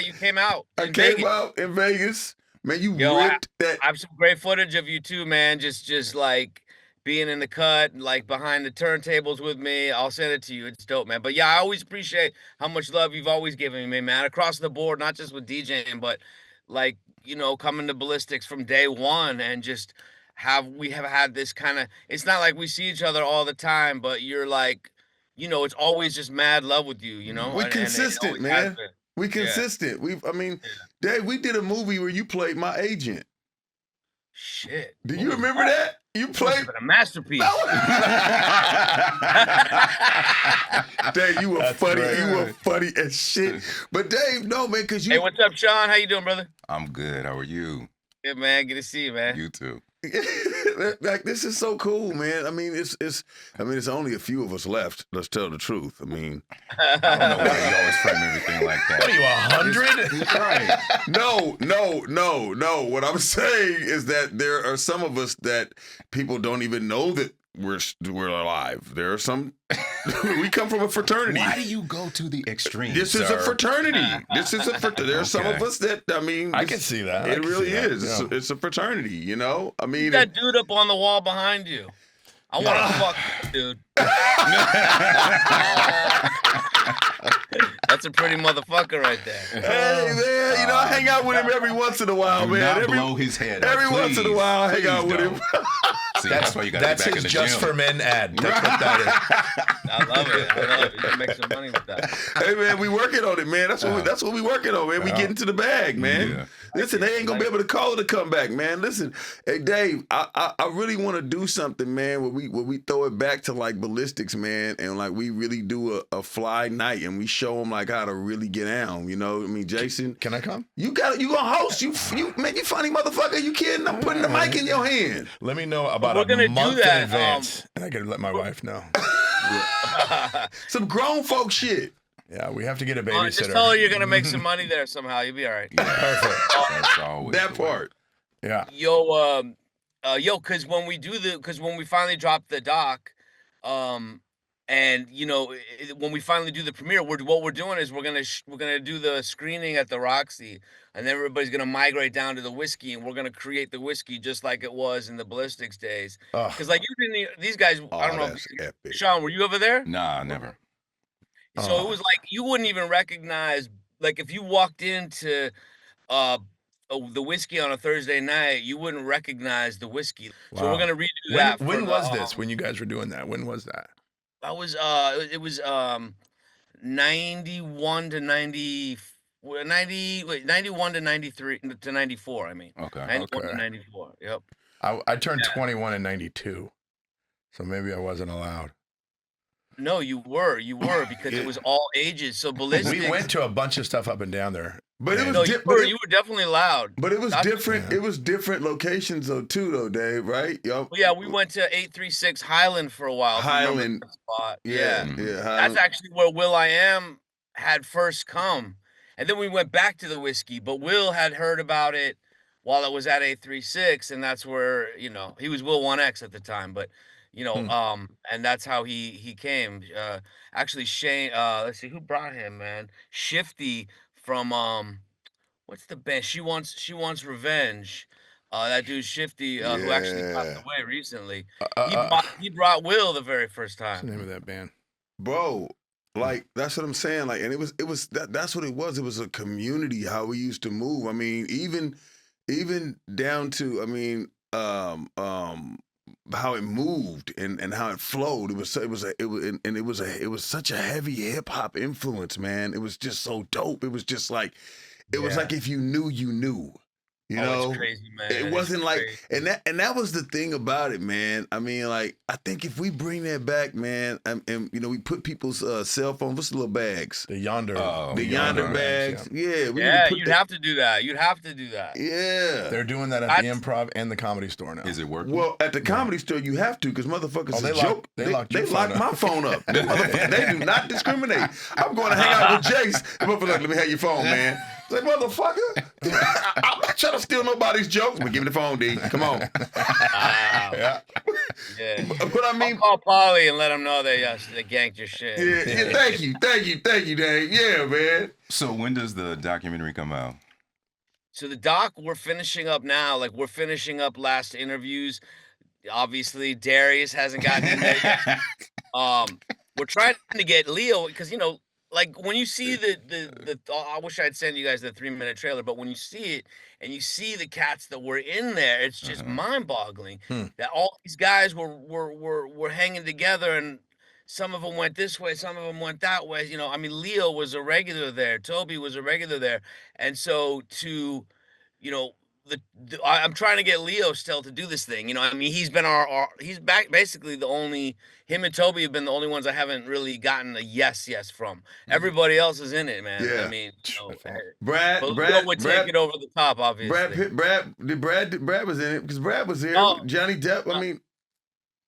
[SPEAKER 7] You came out.
[SPEAKER 1] I came out in Vegas. Man, you ripped that.
[SPEAKER 7] I have some great footage of you too, man. Just like being in the cut, like behind the turntables with me. I'll send it to you. It's dope, man. But yeah, I always appreciate how much love you've always given me, man, across the board, not just with DJing, but like, you know, coming to BALISTYX from day one and just we have had this kind of, it's not like we see each other all the time, but you're like, you know, it's always just mad love with you, you know?
[SPEAKER 1] We're consistent, man. We consistent. Dave, we did a movie where you played my agent.
[SPEAKER 7] Shit.
[SPEAKER 1] Do you remember that? You played
[SPEAKER 7] a masterpiece.
[SPEAKER 1] Dave, you were funny. Right. You were funny as shit. But Dave, no, man, because you.
[SPEAKER 7] Hey, what's up, Shawn? How you doing, brother?
[SPEAKER 3] I'm good. How are you?
[SPEAKER 7] Good, man. Good to see you, man.
[SPEAKER 3] You too.
[SPEAKER 1] Like, this is so cool, man. I mean, it's only a few of us left. Let's tell the truth. I mean,
[SPEAKER 3] I don't know why you always frame everything like that.
[SPEAKER 2] What are you, 100?
[SPEAKER 1] Right. No. What I'm saying is that there are some of us that people don't even know that we're alive. There are some. We come from a fraternity.
[SPEAKER 3] Why do you go to the extreme?
[SPEAKER 1] This is a fraternity. There are some of us that
[SPEAKER 2] I can see that.
[SPEAKER 1] It really is. Yeah. It's a fraternity. You know. I mean,
[SPEAKER 7] that dude up on the wall behind you. I want to fuck, dude. That's a pretty motherfucker right there.
[SPEAKER 1] Hey man, you know I hang out with him every once in a while,
[SPEAKER 3] Do
[SPEAKER 1] man.
[SPEAKER 3] not blow his head up.
[SPEAKER 1] Every once in a while, I hang
[SPEAKER 3] Please
[SPEAKER 1] out with him.
[SPEAKER 3] See, that's why you got to get back in the
[SPEAKER 2] Just
[SPEAKER 3] gym.
[SPEAKER 2] for Men ad. That's what that is.
[SPEAKER 7] I love it. You can make some money with that.
[SPEAKER 1] Hey man, we working on it, man. That's what we working on, man. We get into the bag, man.
[SPEAKER 3] Yeah.
[SPEAKER 1] Listen, they ain't gonna be able to call it a comeback, man. Listen, hey Dave, I really want to do something, man, where we throw it back to like BALISTYX, man, and like we really do a fly night and we show them like how to really get down. You know, I mean, Jason,
[SPEAKER 2] Can I come?
[SPEAKER 1] you gonna host? You man, you funny motherfucker. You kidding? I'm putting the mic in your hand.
[SPEAKER 2] Let me know about
[SPEAKER 7] We're gonna
[SPEAKER 2] a
[SPEAKER 7] do
[SPEAKER 2] month
[SPEAKER 7] that,
[SPEAKER 2] in advance, and I gotta let my wife know.
[SPEAKER 1] Some grown folk shit.
[SPEAKER 2] Yeah, we have to get a
[SPEAKER 7] Just
[SPEAKER 2] babysitter.
[SPEAKER 7] tell her you're gonna make some money there somehow. You'll be all right.
[SPEAKER 2] Perfect.
[SPEAKER 3] That's always
[SPEAKER 1] That
[SPEAKER 3] the way.
[SPEAKER 1] part.
[SPEAKER 2] Yeah.
[SPEAKER 7] Yo, because when we finally drop the doc, and you know, when we finally do the premiere, what we're doing is we're gonna do the screening at the Roxy, and then everybody's gonna migrate down to the whiskey, and we're gonna create the whiskey just like it was in the BALISTYX days.
[SPEAKER 2] Ugh.
[SPEAKER 7] Because like these guys, I don't know,
[SPEAKER 1] That's epic.
[SPEAKER 7] Sean, were you over there?
[SPEAKER 3] Nah, never.
[SPEAKER 7] So it was like you wouldn't even recognize, like if you walked into the whiskey on a Thursday night, you wouldn't recognize the whiskey. So we're
[SPEAKER 2] Wow.
[SPEAKER 7] gonna redo that.
[SPEAKER 2] When
[SPEAKER 7] for
[SPEAKER 2] was
[SPEAKER 7] the,
[SPEAKER 2] this? When you guys were doing that? When was that?
[SPEAKER 7] That was it was 91 to 90 91 to 93 to 94, I mean.
[SPEAKER 3] Okay.
[SPEAKER 7] 91
[SPEAKER 2] Okay.
[SPEAKER 7] to 94. Yep.
[SPEAKER 2] I turned 21 in 92, so maybe I wasn't allowed.
[SPEAKER 7] No, you were because it was all ages. So BALISTYX.
[SPEAKER 2] We went to a bunch of stuff up and down there.
[SPEAKER 1] But it was
[SPEAKER 7] No,
[SPEAKER 1] di-
[SPEAKER 7] you
[SPEAKER 1] but
[SPEAKER 7] were,
[SPEAKER 1] it-
[SPEAKER 7] you were definitely loud.
[SPEAKER 1] But it was
[SPEAKER 7] That's-
[SPEAKER 1] different. It was different locations though too, though, Dave. Right? Yo.
[SPEAKER 7] Well, yeah, we went to 836 Highland for a while. if you remember
[SPEAKER 1] Highland.
[SPEAKER 7] that spot.
[SPEAKER 1] Yeah.
[SPEAKER 3] Mhm.
[SPEAKER 1] Yeah.
[SPEAKER 7] That's
[SPEAKER 1] Highland.
[SPEAKER 7] actually where Will I Am had first come. And then we went back to the whiskey, but Will had heard about it while it was at 836, and that's where, you know, he was Will 1X at the time, but you know, and that's how he came. Actually Shane, let's see who brought him, man. Shifty from what's the band? She wants revenge. That dude Shifty, who actually passed
[SPEAKER 1] Yeah.
[SPEAKER 7] away recently.
[SPEAKER 2] What's
[SPEAKER 7] He brought Will the very first
[SPEAKER 2] the
[SPEAKER 7] time.
[SPEAKER 2] name of that band?
[SPEAKER 1] Bro, like that's what I'm saying. Like, and that's what it was. It was a community, how we used to move. I mean, even down to, I mean, how it moved and how it flowed. It was such a heavy hip hop influence, man. It was just so dope. It was just like, it was like if you knew, you knew. You know,
[SPEAKER 7] it's crazy, man.
[SPEAKER 1] it
[SPEAKER 7] It's
[SPEAKER 1] wasn't like,
[SPEAKER 7] crazy.
[SPEAKER 1] and that was the thing about it, man. I mean, like, I think if we bring that back, man, and you know, we put people's cell phones, what's the little bags?
[SPEAKER 2] The Yonder.
[SPEAKER 1] The Yonder bags. Yeah, we
[SPEAKER 7] Yeah,
[SPEAKER 1] need to put
[SPEAKER 7] you'd
[SPEAKER 1] that-
[SPEAKER 7] have to do that. You'd have to do that.
[SPEAKER 1] Yeah.
[SPEAKER 2] They're doing that at the Improv and the Comedy Store now.
[SPEAKER 3] Is it working?
[SPEAKER 1] Well, at the Comedy Store, you have to, because motherfuckers
[SPEAKER 2] Oh,
[SPEAKER 1] is
[SPEAKER 2] they lock-
[SPEAKER 1] joke.
[SPEAKER 2] they locked your
[SPEAKER 1] they
[SPEAKER 2] phone
[SPEAKER 1] lock
[SPEAKER 2] up.
[SPEAKER 1] my phone up. Them motherfuckers, they do not discriminate. I'm going to hang out with Jace. And motherfucker, like, let me have your phone, man. It's like, motherfucker, I'm not trying to steal nobody's jokes, but give me the phone, D. Come on.
[SPEAKER 2] Yeah.
[SPEAKER 7] Yeah.
[SPEAKER 1] But I mean,
[SPEAKER 7] Call Polly and let them know they ganked your shit.
[SPEAKER 1] yeah, thank you, Dave. Yeah, man.
[SPEAKER 3] So when does the documentary come out?
[SPEAKER 7] So the doc, we're finishing up now. Like, we're finishing up last interviews. Obviously, Darius hasn't gotten in there yet. We're trying to get Leo, because, you know, like when you see the I wish I'd send you guys the 3-minute trailer, but when you see it and you see the cats that were in there, it's just mind-boggling that all these guys were hanging together, and some of them went this way, some of them went that way. You know, I mean, Leo was a regular there, Toby was a regular there, and so to, you know, I'm trying to get Leo still to do this thing. You know, I mean, he's been he's back basically the only, him and Toby have been the only ones I haven't really gotten a yes from. Everybody else is in it, man.
[SPEAKER 1] Yeah.
[SPEAKER 7] I mean, you know,
[SPEAKER 1] Brad
[SPEAKER 7] would take it over the top, obviously.
[SPEAKER 1] Brad was in it because Brad was here.
[SPEAKER 7] No.
[SPEAKER 1] Johnny Depp. I mean,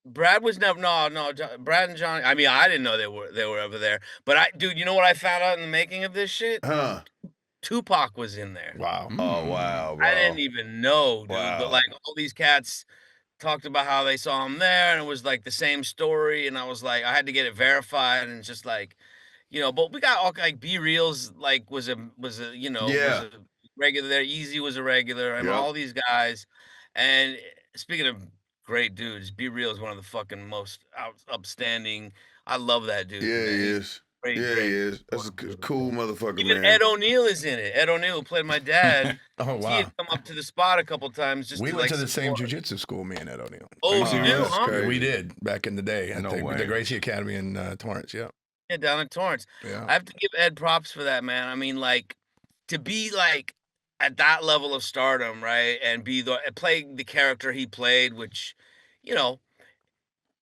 [SPEAKER 7] Brad was never Brad and Johnny. I mean, I didn't know they were over there. But dude, you know what I found out in the making of this shit?
[SPEAKER 1] huh?
[SPEAKER 7] Tupac was in there.
[SPEAKER 2] Wow.
[SPEAKER 1] Oh wow, bro.
[SPEAKER 7] I didn't even know, dude.
[SPEAKER 1] Wow.
[SPEAKER 7] But like all these cats talked about how they saw him there, and it was like the same story. And I was like, I had to get it verified, and just like, you know. But we got all like B Reels, like was a you know,
[SPEAKER 1] Yeah.
[SPEAKER 7] was a regular there. Easy was a regular, and
[SPEAKER 1] Yeah.
[SPEAKER 7] all these guys. And speaking of great dudes, B Real is one of the fucking most upstanding. I love that dude.
[SPEAKER 1] Yeah,
[SPEAKER 7] man.
[SPEAKER 1] he is.
[SPEAKER 7] Great,
[SPEAKER 1] Yeah,
[SPEAKER 7] great.
[SPEAKER 1] he is. That's a cool motherfucker,
[SPEAKER 7] Even
[SPEAKER 1] man.
[SPEAKER 7] Ed O'Neill is in it. Ed O'Neill, who played my dad.
[SPEAKER 2] Oh,
[SPEAKER 7] He
[SPEAKER 2] wow.
[SPEAKER 7] had come up to the spot a couple times just
[SPEAKER 2] We
[SPEAKER 7] to
[SPEAKER 2] went
[SPEAKER 7] like
[SPEAKER 2] to the same
[SPEAKER 7] support.
[SPEAKER 2] jiu-jitsu school, me and Ed O'Neill.
[SPEAKER 7] Oh,
[SPEAKER 1] Oh,
[SPEAKER 7] you do,
[SPEAKER 1] that's
[SPEAKER 7] huh?
[SPEAKER 1] crazy.
[SPEAKER 2] We did back in the day at
[SPEAKER 3] No
[SPEAKER 2] the
[SPEAKER 3] way.
[SPEAKER 2] Gracie Academy in Torrance. Yeah.
[SPEAKER 7] Yeah, down in Torrance.
[SPEAKER 2] Yeah.
[SPEAKER 7] I have to give Ed props for that, man. I mean, like, to be like at that level of stardom, right, and play the character he played, which, you know,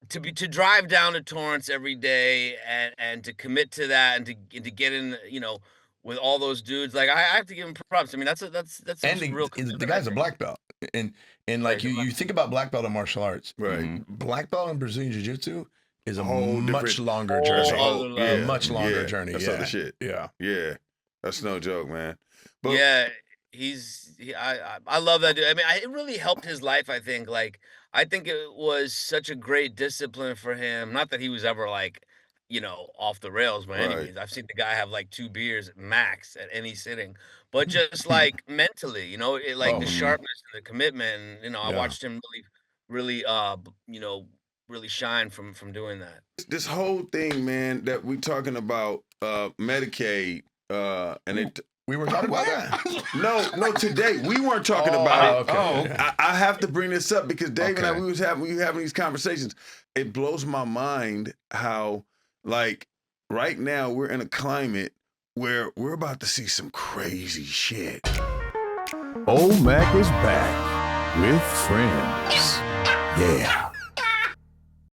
[SPEAKER 7] to drive down to Torrance every day and to commit to that and to get in, you know, with all those dudes, like I have to give him props. I mean, that's
[SPEAKER 2] And
[SPEAKER 7] some real
[SPEAKER 2] the
[SPEAKER 7] commitment, I
[SPEAKER 2] guy's a
[SPEAKER 7] think.
[SPEAKER 2] black belt. And like
[SPEAKER 7] Right,
[SPEAKER 2] you think about black belt in martial arts.
[SPEAKER 1] Right.
[SPEAKER 2] Black belt in Brazilian jiu-jitsu is a
[SPEAKER 1] Whole
[SPEAKER 2] much
[SPEAKER 1] different-
[SPEAKER 2] longer
[SPEAKER 7] Whole
[SPEAKER 2] journey.
[SPEAKER 7] other level.
[SPEAKER 2] A much longer
[SPEAKER 1] yeah,
[SPEAKER 2] journey.
[SPEAKER 1] That's
[SPEAKER 2] yeah.
[SPEAKER 1] other shit.
[SPEAKER 2] Yeah.
[SPEAKER 1] Yeah. That's no joke, man. But
[SPEAKER 7] Yeah, I love that dude. I mean, it really helped his life, I think. Like, I think it was such a great discipline for him. Not that he was ever like, you know, off the rails by any
[SPEAKER 1] Right.
[SPEAKER 7] means. I've seen the guy have like 2 beers max at any sitting, but just like mentally, you know, like the sharpness and the commitment. And, you know, I
[SPEAKER 2] Yeah.
[SPEAKER 7] watched him really, you know, really shine from doing that.
[SPEAKER 1] this whole thing, man, that we talking about Medicaid, and it.
[SPEAKER 2] We were talking about that.
[SPEAKER 1] No, today we weren't talking
[SPEAKER 2] Oh,
[SPEAKER 1] about it.
[SPEAKER 2] okay.
[SPEAKER 1] I have to bring this up because Dave and I,
[SPEAKER 3] Okay.
[SPEAKER 1] we were having these conversations. It blows my mind how, like, right now we're in a climate where we're about to see some crazy shit.
[SPEAKER 6] Old Mac is back with friends. Yeah.